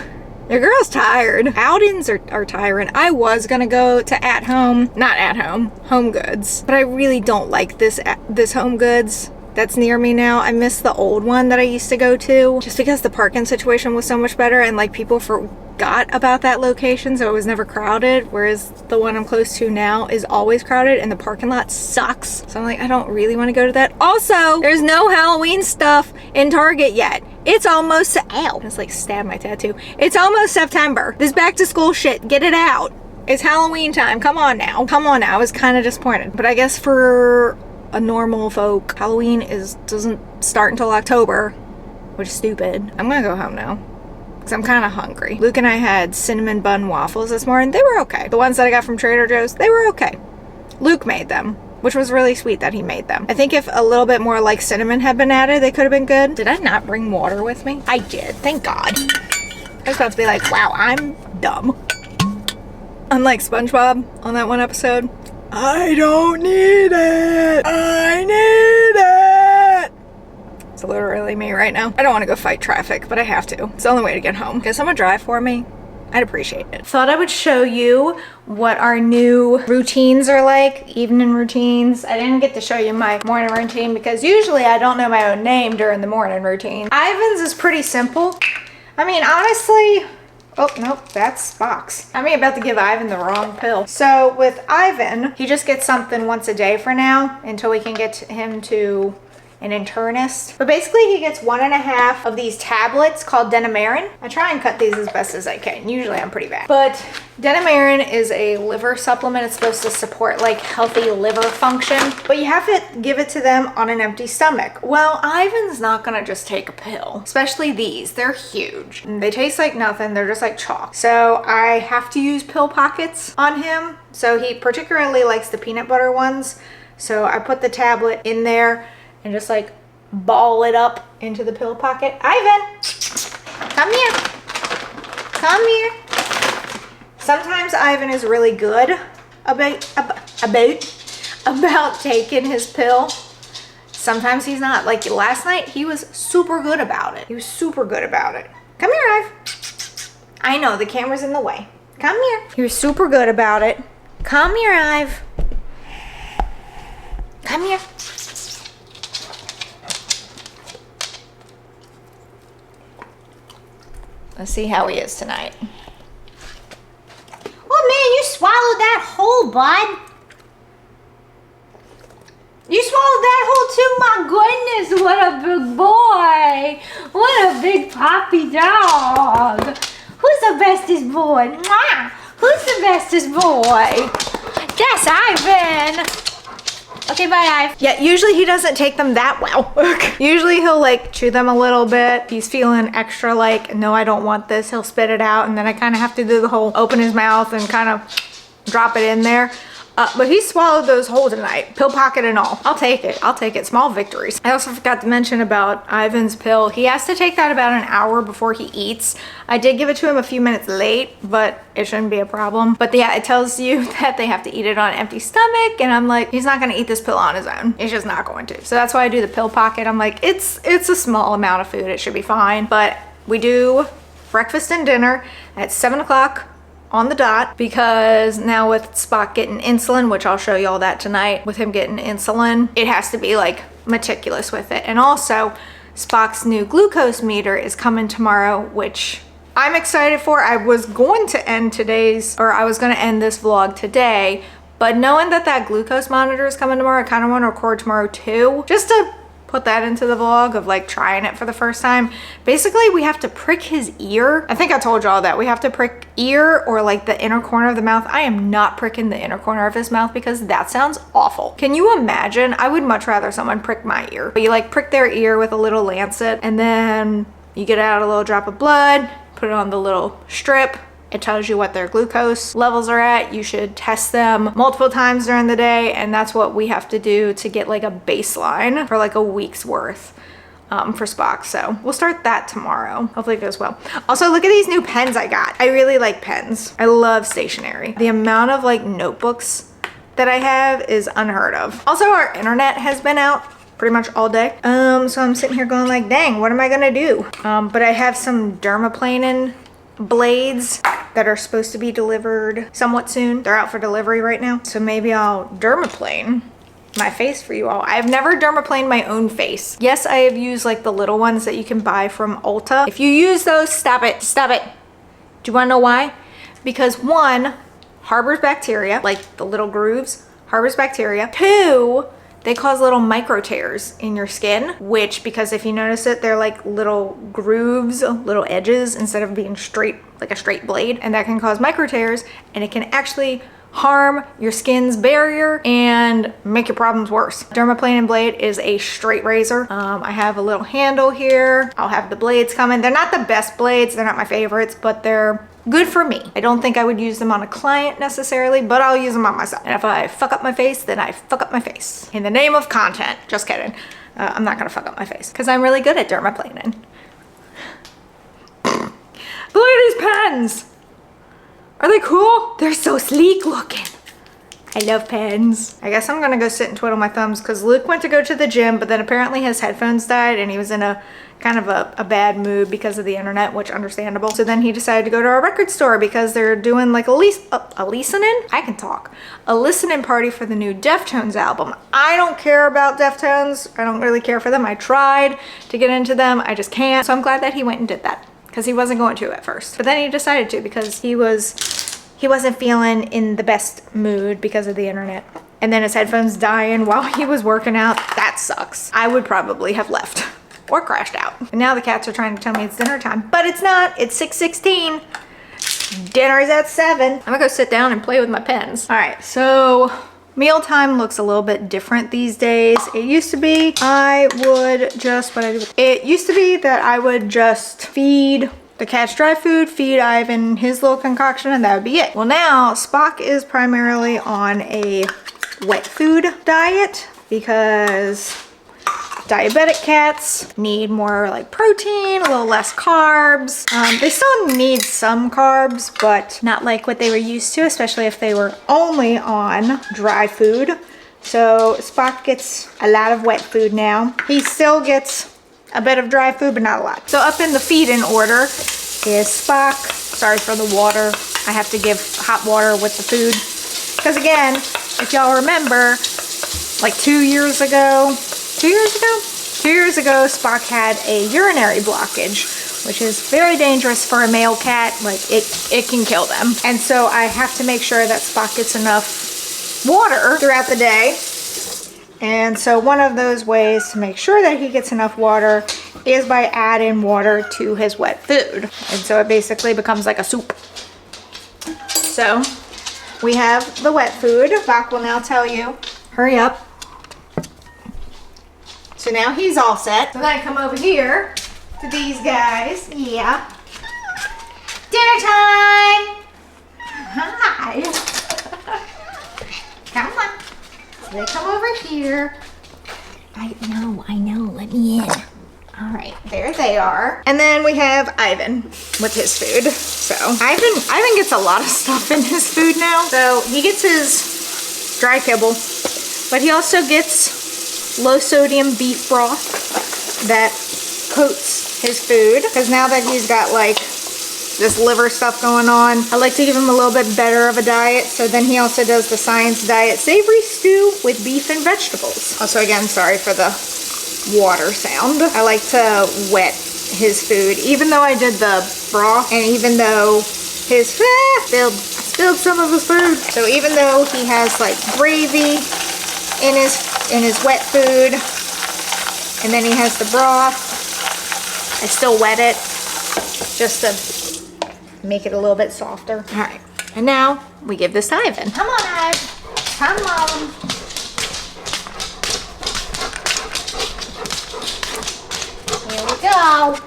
Speaker 1: tired. Outings are tiring. I was gonna go to Home Goods, but I really don't like this Home Goods that's near me now. I miss the old one that I used to go to just because the parking situation was so much better and like people forgot about that location, so it was never crowded, whereas the one I'm close to now is always crowded and the parking lot sucks. So I'm like, I don't really want to go to that. Also, there's no Halloween stuff in Target yet. It's almost out. I just like stabbed my tattoo. It's almost September. This back to school shit, get it out. It's Halloween time. Come on now. I was kind of disappointed, but I guess for a normal folk, Halloween doesn't start until October, which is stupid. I'm gonna go home now because I'm kind of hungry. Luke and I had cinnamon bun waffles this morning. They were okay. The ones that I got from Trader Joe's, they were okay. Luke made them, which was really sweet that he made them. I think if a little bit more like cinnamon had been added, they could have been good. Did I not bring water with me? I did, thank God. I was about to be like, wow, I'm dumb. Unlike SpongeBob on that one episode, I don't need it. I need it. It's literally me right now. I don't want to go fight traffic, but I have to. It's the only way to get home. Can someone drive for me? I'd appreciate it. Thought I would show you what our new routines are like, evening routines. I didn't get to show you my morning routine because usually I don't know my own name during the morning routine. Ivan's is pretty simple. I mean, honestly, oh, nope, that's Spock's. I'm about to give Ivan the wrong pill. So with Ivan, he just gets something once a day for now until we can get him to an internist. But basically he gets 1.5 of these tablets called Dermaplaning. I try and cut these as best as I can. Usually I'm pretty bad. But Dermaplaning is a liver supplement. It's supposed to support like healthy liver function, but you have to give it to them on an empty stomach. Well, Ivan's not gonna just take a pill, especially these. They're huge. They taste like nothing. They're just like chalk. So I have to use pill pockets on him. So he particularly likes the peanut butter ones. So I put the tablet in there and just like ball it up into the pill pocket. Ivan, come here. Come here. Sometimes Ivan is really good about taking his pill. Sometimes he's not. Like last night, he was super good about it. He was super good about it. Come here, Ive. I know, the camera's in the way. Come here. He was super good about it. Come here, Ive. Come here. Let's see how he is tonight.
Speaker 2: Oh man, you swallowed that whole, bud. You swallowed that whole too. My goodness, what a big boy. What a big puppy dog. Who's the bestest boy? Mwah! Who's the bestest boy? That's Ivan. Okay, bye, Ive.
Speaker 1: Yeah, usually he doesn't take them that well. Usually he'll like chew them a little bit. He's feeling extra like, no, I don't want this. He'll spit it out, and then I kind of have to do the whole open his mouth and kind of drop it in there. But he swallowed those whole tonight, pill pocket and all. I'll take it. I'll take it. Small victories. I also forgot to mention about Ivan's pill. He has to take that about an hour before he eats. I did give it to him a few minutes late, but it shouldn't be a problem. But yeah, it tells you that they have to eat it on an empty stomach, and I'm like, he's not gonna eat this pill on his own. He's just not going to. So that's why I do the pill pocket. I'm like, it's a small amount of food. It should be fine. But we do breakfast and dinner at 7 o'clock on the dot, because now with Spock getting insulin, which I'll show you all that tonight, with him getting insulin, it has to be like meticulous with it. And also Spock's new glucose meter is coming tomorrow, which I'm excited for. I was going to end this vlog today, but knowing that glucose monitor is coming tomorrow, I kind of want to record tomorrow too, just to put that into the vlog of like trying it for the first time. Basically, we have to prick his ear. I think I told y'all that we have to prick ear or like the inner corner of the mouth. I am not pricking the inner corner of his mouth because that sounds awful. Can you imagine? I would much rather someone prick my ear. But you like prick their ear with a little lancet, and then you get out a little drop of blood, put it on the little strip. It tells you what their glucose levels are at. You should test them multiple times during the day, and that's what we have to do to get like a baseline for like a week's worth for Spock. So we'll start that tomorrow. Hopefully it goes well. Also, look at these new pens I got. I really like pens. I love stationery. The amount of like notebooks that I have is unheard of. Also, our internet has been out pretty much all day. So I'm sitting here going like, dang, what am I gonna do? But I have some Dermaplaning blades that are supposed to be delivered somewhat soon. They're out for delivery right now. So maybe I'll dermaplane my face for you all. I've never dermaplaned my own face. Yes, I have used like the little ones that you can buy from Ulta. If you use those, stop it. Stop it. Do you want to know why? Because one, harbors bacteria, like the little grooves, harbors bacteria. Two, they cause little micro tears in your skin, which, because if you notice it, they're like little grooves, little edges, instead of being straight, like a straight blade. And that can cause micro tears, and it can actually harm your skin's barrier and make your problems worse. Dermaplaning blade is a straight razor. I have a little handle here. I'll have the blades coming. They're not the best blades. They're not my favorites, but they're good for me. I don't think I would use them on a client necessarily, but I'll use them on myself. And if I fuck up my face, then I fuck up my face. In the name of content. Just kidding. I'm not gonna fuck up my face because I'm really good at dermaplaning. Look at these pens. Are they cool? They're so sleek looking. I love pens. I guess I'm gonna go sit and twiddle my thumbs because Luke went to go to the gym, but then apparently his headphones died and he was in a kind of a bad mood because of the internet, which understandable. So then he decided to go to our record store because they're doing like a listening? I can talk. A listening party for the new Deftones album. I don't care about Deftones. I don't really care for them. I tried to get into them. I just can't. So I'm glad that he went and did that because he wasn't going to at first. But then he decided to because he was he wasn't feeling in the best mood because of the internet. And then his headphones dying while he was working out. That sucks. I would probably have left or crashed out. And now the cats are trying to tell me it's dinner time, but it's not. It's 6:16. Dinner's at 7. I'm gonna go sit down and play with my pens. All right, so mealtime looks a little bit different these days. It used to be it used to be that I would just feed the cat's dry food, feed Ivan his little concoction, and that would be it. Well, now Spock is primarily on a wet food diet because diabetic cats need more like protein, a little less carbs. They still need some carbs, but not like what they were used to, especially if they were only on dry food. So Spock gets a lot of wet food now. He still gets a bit of dry food, but not a lot. So up in the feed-in order is Spock. Sorry for the water. I have to give hot water with the food. Because again, if y'all remember, like 2 years ago, Spock had a urinary blockage, which is very dangerous for a male cat. Like it can kill them. And so I have to make sure that Spock gets enough water throughout the day. And so one of those ways to make sure that he gets enough water is by adding water to his wet food. And so it basically becomes like a soup. So we have the wet food. Spock will now tell you, hurry up. So now he's all set. So then I come over here to these guys. Yeah. Dinner time! Hi. Come on. So they come over here. I know. Let me in. All right, there they are. And then we have Ivan with his food. So Ivan gets a lot of stuff in his food now. So he gets his dry kibble, but he also gets low sodium beef broth that coats his food. Because now that he's got like this liver stuff going on, I like to give him a little bit better of a diet. So then he also does the Science Diet savory stew with beef and vegetables. Also, again, sorry for the water sound. I like to wet his food, even though I did the broth, and even though his spilled some of his food. So even though he has like gravy in his wet food, and then he has the broth, I still wet it just to make it a little bit softer. All right, and now we give this to Ivan. Come on, Ivan. Come on. Here we go.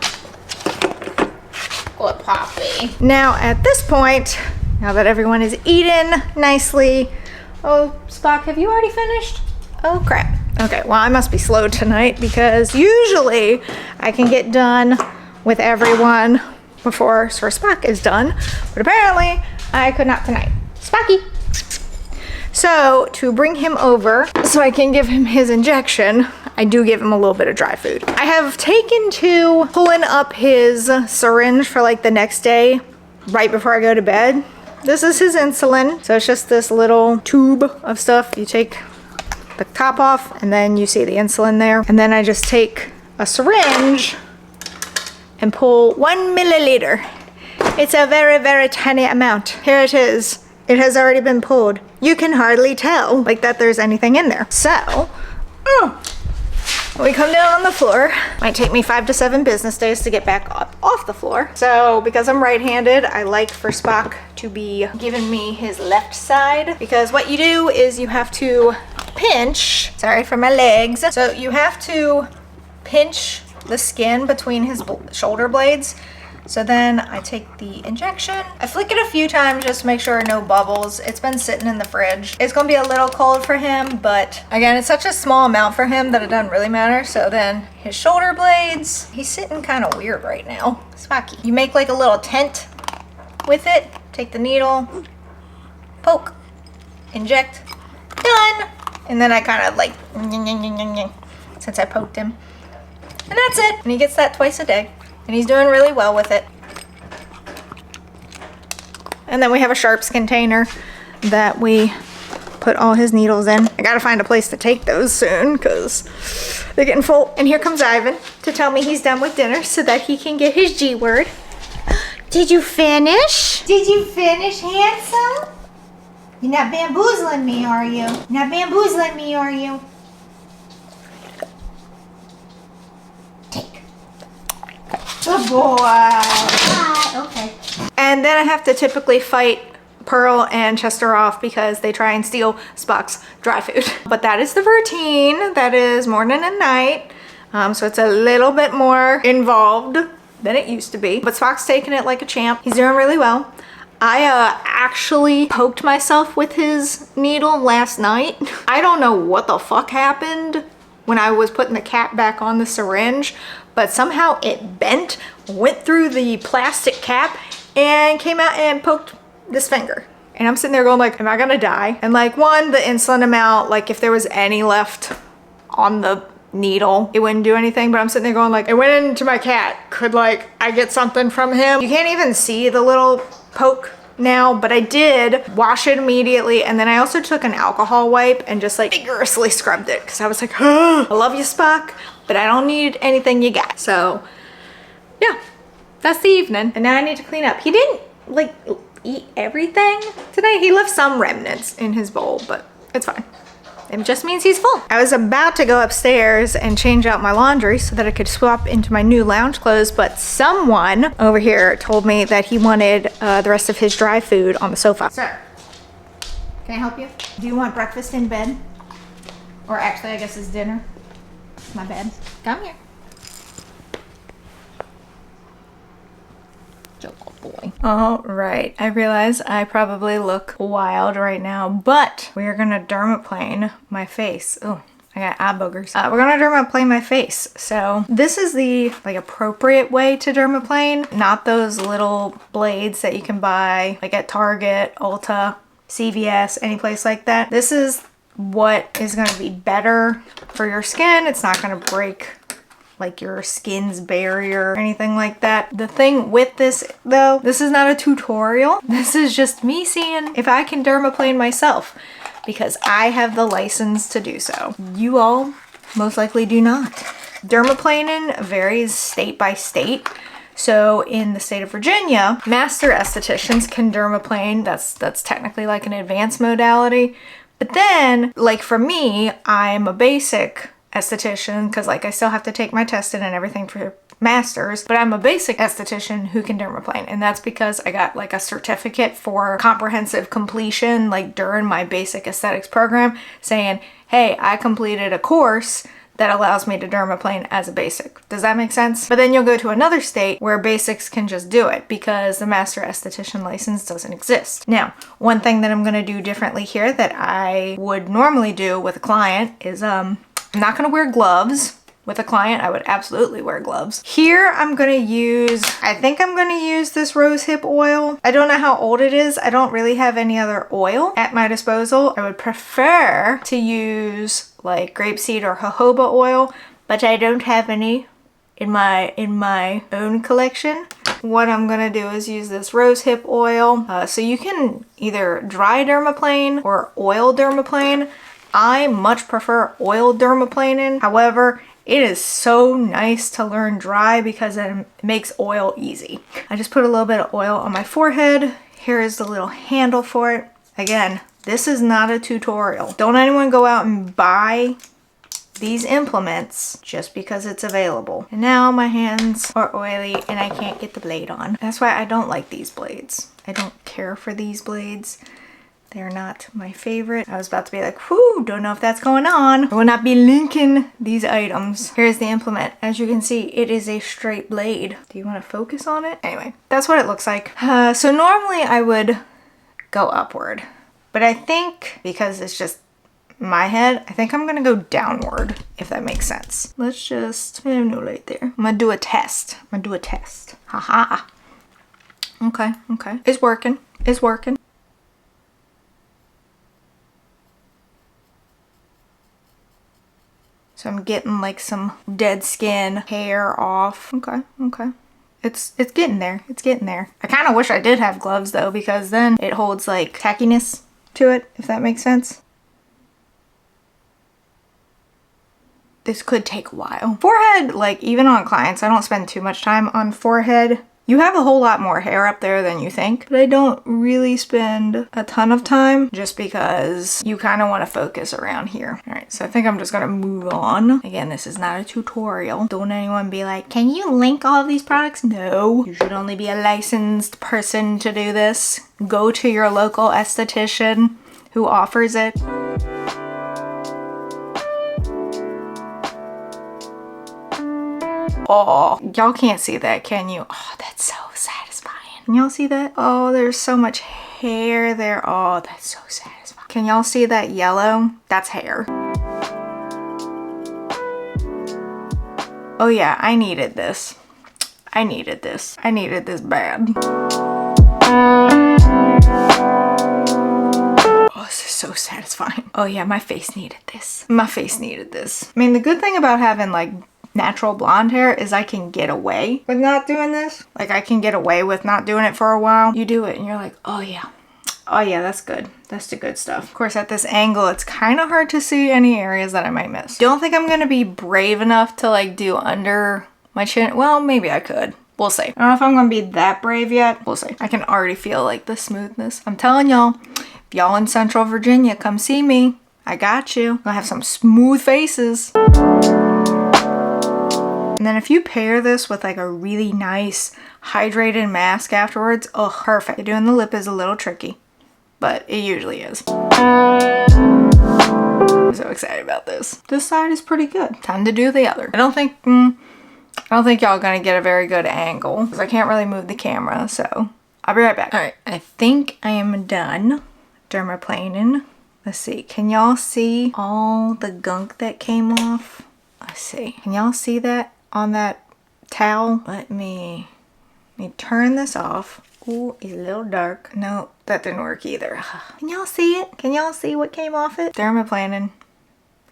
Speaker 1: Good puppy. Now at this point, now that everyone is eating nicely, oh, Spock, have you already finished? Oh crap. Okay, well, I must be slow tonight because usually I can get done with everyone before Sir Spock is done, but apparently I could not tonight. Spocky. So to bring him over so I can give him his injection, I do give him a little bit of dry food. I have taken to pulling up his syringe for like the next day right before I go to bed. This is his insulin. So it's just this little tube of stuff. You take the top off and then you see the insulin there. And then I just take a syringe and pull 1 milliliter. It's a very, very tiny amount. Here it is. It has already been pulled. You can hardly tell like that there's anything in there. So, we come down on the floor. Might take me 5 to 7 business days to get back up off the floor. So because I'm right-handed, I like for Spock to be giving me his left side, because what you do is you have to pinch, sorry for my legs. So you have to pinch the skin between his shoulder blades. So then I take the injection. I flick it a few times just to make sure no bubbles. It's been sitting in the fridge. It's gonna be a little cold for him, but again, it's such a small amount for him that it doesn't really matter. So then his shoulder blades, he's sitting kind of weird right now. Spocky. You make like a little tent with it. Take the needle, poke, inject, done. And then I kind of like, since I poked him. And that's it. And he gets that twice a day. And he's doing really well with it. And then we have a sharps container that we put all his needles in. I gotta find a place to take those soon because they're getting full. And here comes Ivan to tell me he's done with dinner so that he can get his G word.
Speaker 2: Did you finish? Did you finish, handsome? You're not bamboozling me, are you? You're not bamboozling me, are you? Take. Good boy. Okay.
Speaker 1: And then I have to typically fight Pearl and Chester off because they try and steal Spock's dry food. But that is the routine. That is morning and night. So it's a little bit more involved than it used to be. But Spock's taking it like a champ. He's doing really well. I actually poked myself with his needle last night. I don't know what the fuck happened when I was putting the cap back on the syringe, but somehow it bent, went through the plastic cap, and came out and poked this finger. And I'm sitting there going like, am I gonna die? And like, one, the insulin amount, like if there was any left on the needle, it wouldn't do anything. But I'm sitting there going like, it went into my cat. Could like I get something from him? You can't even see the little poke now, but I did wash it immediately. And then I also took an alcohol wipe and just like vigorously scrubbed it because I was like, oh, I love you, Spock, but I don't need anything you got. So yeah, that's the evening. And now I need to clean up. He didn't like eat everything today. He left some remnants in his bowl, but it's fine. It just means he's full. I was about to go upstairs and change out my laundry so that I could swap into my new lounge clothes, but someone over here told me that he wanted the rest of his dry food on the sofa. Sir, can I help you? Do you want breakfast in bed? Or actually, I guess it's dinner. My bed. Come here. Boy. All right, I realize I probably look wild right now, but we are gonna dermaplane my face. Oh, I got eye boogers. We're gonna dermaplane my face. So this is the like appropriate way to dermaplane, not those little blades that you can buy like at Target, Ulta, CVS, any place like that. This is what is gonna be better for your skin. It's not gonna break like your skin's barrier or anything like that. The thing with this though, this is not a tutorial. This is just me seeing if I can dermaplane myself because I have the license to do so. You all most likely do not. Dermaplaning varies state by state. So in the state of Virginia, master estheticians can dermaplane. That's technically like an advanced modality. But then, like for me, I'm a basic esthetician because like I still have to take my testing and everything for masters, but I'm a basic esthetician who can dermaplane, and that's because I got like a certificate for comprehensive completion like during my basic aesthetics program saying, hey, I completed a course that allows me to dermaplane as a basic. Does that make sense? But then you'll go to another state where basics can just do it because the master esthetician license doesn't exist. Now, one thing that I'm gonna do differently here that I would normally do with a client is I'm not gonna wear gloves. With a client, I would absolutely wear gloves. Here, I think I'm gonna use this rosehip oil. I don't know how old it is. I don't really have any other oil at my disposal. I would prefer to use like grapeseed or jojoba oil, but I don't have any in my own collection. What I'm gonna do is use this rosehip oil. So you can either dry dermaplane or oil dermaplane. I much prefer oil dermaplaning. However, it is so nice to learn dry because it makes oil easy. I just put a little bit of oil on my forehead. Here is the little handle for it. Again, this is not a tutorial. Don't anyone go out and buy these implements just because it's available. And now my hands are oily and I can't get the blade on. That's why I don't like these blades. I don't care for these blades. They're not my favorite. I was about to be like, whew, don't know if that's going on. I will not be linking these items. Here's the implement. As you can see, it is a straight blade. Do you want to focus on it? Anyway, that's what it looks like. So normally I would go upward, but I think because it's just my head, I think I'm gonna go downward, if that makes sense. Let's just, I have no light there. I'm gonna do a test. Haha. Okay. It's working. So I'm getting like some dead skin hair off. Okay. It's getting there. I kind of wish I did have gloves though, because then it holds like tackiness to it, if that makes sense. This could take a while. Forehead, like even on clients, I don't spend too much time on forehead You have a whole lot more hair up there than you think, but I don't really spend a ton of time just because you kind of want to focus around here. All right, so I think I'm just gonna move on. Again, this is not a tutorial. Don't anyone be like, can you link all of these products? No, you should only be a licensed person to do this. Go to your local esthetician who offers it. Oh, y'all can't see that, can you? Oh, that's so satisfying. Can y'all see that? Oh, there's so much hair there. Oh, that's so satisfying. Can y'all see that yellow? That's hair. Oh yeah, I needed this. I needed this. I needed this bad. Oh, this is so satisfying. Oh yeah, my face needed this. My face needed this. I mean, the good thing about having like natural blonde hair is I can get away with not doing this. Like I can get away with not doing it for a while. You do it and you're like, oh yeah, that's good. That's the good stuff. Of course, at this angle, it's kind of hard to see any areas that I might miss. Don't think I'm gonna be brave enough to like do under my chin. Well, maybe I could. We'll see. I don't know if I'm gonna be that brave yet. We'll see. I can already feel like the smoothness. I'm telling y'all, if y'all in Central Virginia, come see me. I got you. I'm gonna have some smooth faces. And then if you pair this with like a really nice hydrated mask afterwards, oh, perfect. Doing the lip is a little tricky, but it usually is. I'm so excited about this. This side is pretty good. Time to do the other. I don't think y'all gonna get a very good angle because I can't really move the camera, so I'll be right back. All right, I think I am done dermaplaning. Let's see, can y'all see all the gunk that came off? Let's see, can y'all see that on that towel? Let me turn this off. Ooh, it's a little dark. No, that didn't work either. Can y'all see it? Can y'all see what came off it? Dermaplaning.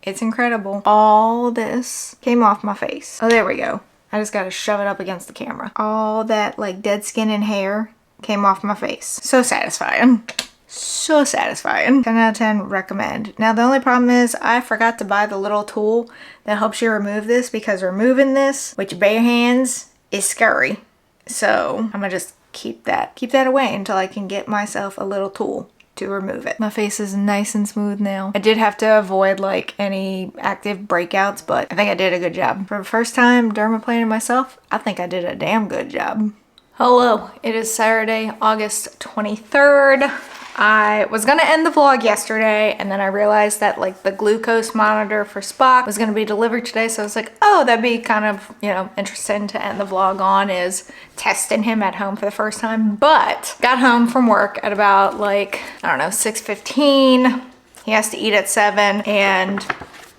Speaker 1: It's incredible. All this came off my face. Oh, there we go. I just gotta shove it up against the camera. All that like dead skin and hair came off my face. So satisfying. So satisfying. 10 out of 10 recommend. Now the only problem is I forgot to buy the little tool that helps you remove this, because removing this with your bare hands is scary. So I'm gonna just keep that away until I can get myself a little tool to remove it. My face is nice and smooth now. I did have to avoid like any active breakouts, but I think I did a good job. For the first time dermaplaning myself, I think I did a damn good job. Hello, it is Saturday, August 23rd. I was gonna end the vlog yesterday, and then I realized that like the glucose monitor for Spock was gonna be delivered today, so I was like, oh, that'd be kind of, you know, interesting to end the vlog on, is testing him at home for the first time. But got home from work at about like, I don't know, 6:15. He has to eat at 7, and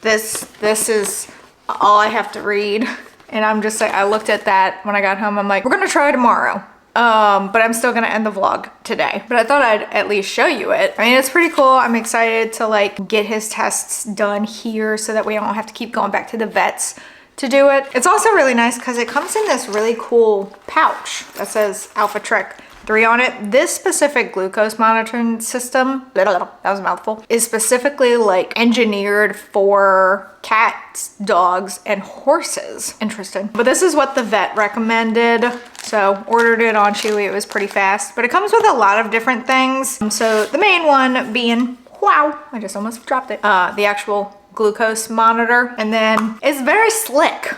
Speaker 1: this is all I have to read. And I'm just like, I looked at that when I got home, I'm like, we're gonna try tomorrow. But I'm still gonna end the vlog today. But I thought I'd at least show you it. I mean, it's pretty cool. I'm excited to like get his tests done here so that we don't have to keep going back to the vets to do it. It's also really nice because it comes in this really cool pouch that says Alpha Trek 3 on it. This specific glucose monitoring system, that was a mouthful, is specifically like engineered for cats, dogs, and horses. Interesting. But this is what the vet recommended. So ordered it on Chewy. It was pretty fast, but it comes with a lot of different things. So the main one being, wow, I just almost dropped it. The actual glucose monitor. And then it's very slick.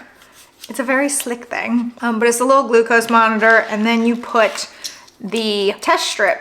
Speaker 1: It's a very slick thing, but it's a little glucose monitor, and then you put the test strip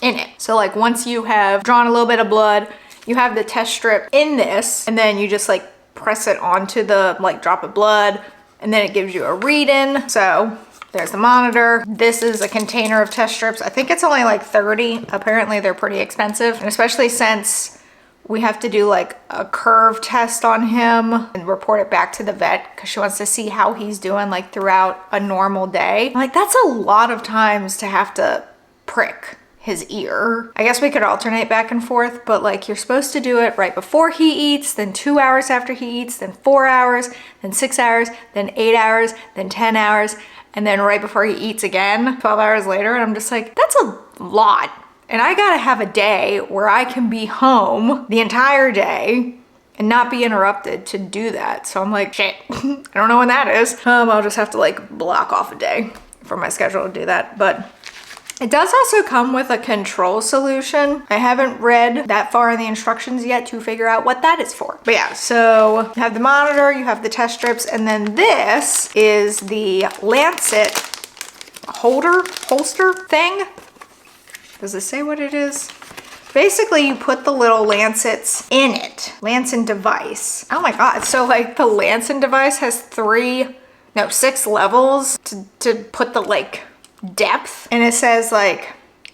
Speaker 1: in it. So like once you have drawn a little bit of blood, you have the test strip in this, and then you just like press it onto the like drop of blood, and then it gives you a read-in. So there's the monitor. This is a container of test strips. I think it's only like 30. Apparently they're pretty expensive, and especially since we have to do like a curve test on him and report it back to the vet because she wants to see how he's doing like throughout a normal day. Like that's a lot of times to have to prick his ear. I guess we could alternate back and forth, but like you're supposed to do it right before he eats, then 2 hours after he eats, then 4 hours, then 6 hours, then 8 hours, then 10 hours, and then right before he eats again, 12 hours later. And I'm just like, that's a lot. And I gotta have a day where I can be home the entire day and not be interrupted to do that. So I'm like, shit, I don't know when that is. I'll just have to like block off a day for my schedule to do that, but it does also come with a control solution. I haven't read that far in the instructions yet to figure out what that is for. But yeah, so you have the monitor, you have the test strips, and then this is the lancet holster thing. Does it say what it is? Basically, you put the little lancets in it. Lancet device. Oh my God. So like the lancet device has 6 levels to put the like depth. And it says like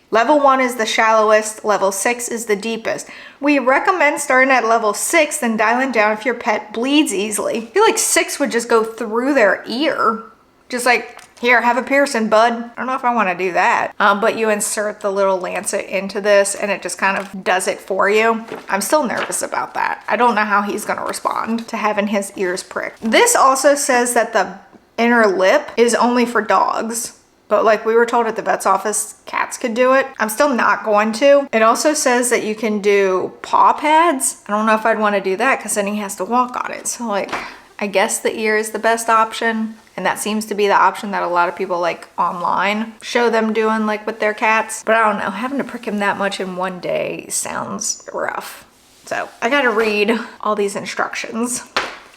Speaker 1: level 1 is the shallowest, level 6 is the deepest. We recommend starting at level 6, then dialing down if your pet bleeds easily. I feel like 6 would just go through their ear. Just like, here, have a piercing, bud. I don't know if I want to do that. But you insert the little lancet into this and it just kind of does it for you. I'm still nervous about that. I don't know how he's going to respond to having his ears pricked. This also says that the inner lip is only for dogs. But like we were told at the vet's office, cats could do it. I'm still not going to. It also says that you can do paw pads. I don't know if I'd want to do that because then he has to walk on it. So like, I guess the ear is the best option. And that seems to be the option that a lot of people like online show them doing like with their cats. But I don't know, having to prick him that much in one day sounds rough. So I gotta read all these instructions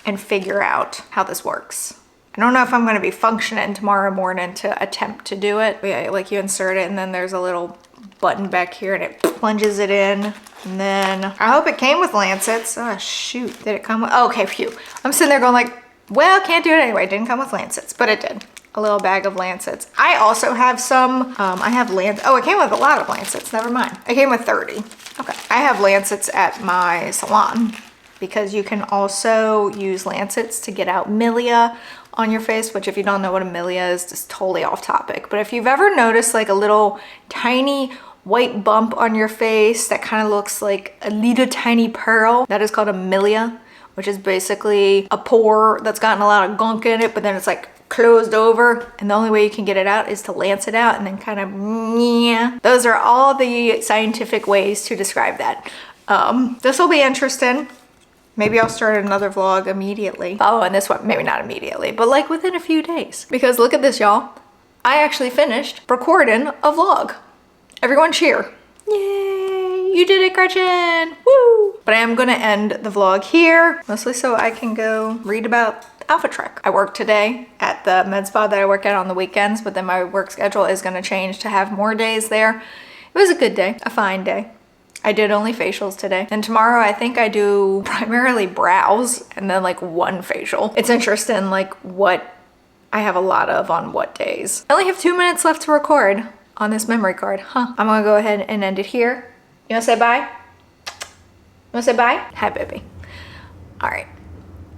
Speaker 1: and figure out how this works. I don't know if I'm gonna be functioning tomorrow morning to attempt to do it. But yeah, like you insert it and then there's a little button back here and it plunges it in. And then I hope it came with lancets. Oh shoot, did it come with, oh, okay, phew. I'm sitting there going like, well, can't do it anyway. It didn't come with lancets, but it did. A little bag of lancets. I also have some, I have oh, it came with a lot of lancets, never mind. It came with 30. Okay, I have lancets at my salon because you can also use lancets to get out milia on your face, which if you don't know what a milia is, just totally off topic. But if you've ever noticed like a little tiny white bump on your face that kind of looks like a little tiny pearl, that is called a milia, which is basically a pore that's gotten a lot of gunk in it, but then it's like closed over. And the only way you can get it out is to lance it out and then kind of, yeah. Those are all the scientific ways to describe that. This will be interesting. Maybe I'll start another vlog immediately. Following this one, maybe not immediately, but like within a few days. Because look at this, y'all. I actually finished recording a vlog. Everyone cheer. Yay, you did it, Gretchen, woo! But I am gonna end the vlog here, mostly so I can go read about Alpha Trek. I work today at the med spa that I work at on the weekends, but then my work schedule is gonna change to have more days there. It was a good day, a fine day. I did only facials today. And tomorrow I think I do primarily brows and then like one facial. It's interesting like what I have a lot of on what days. I only have 2 minutes left to record on this memory card, huh? I'm gonna go ahead and end it here. You wanna say bye? You wanna say bye? Hi, baby. All right,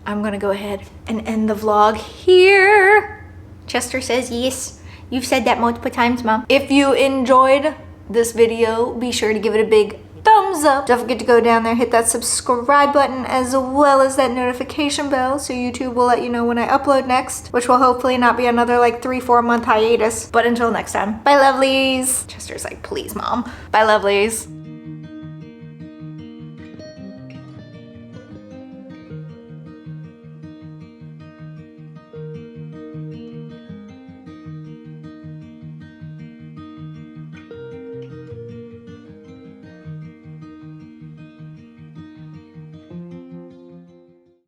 Speaker 1: I'm gonna go ahead and end the vlog here. Chester says yes. You've said that multiple times, Mom. If you enjoyed this video, be sure to give it a big thumbs up. Don't forget to go down there, hit that subscribe button as well as that notification bell so YouTube will let you know when I upload next, which will hopefully not be another like 3-4 month hiatus. But until next time, bye lovelies. Chester's like, please, Mom. Bye lovelies.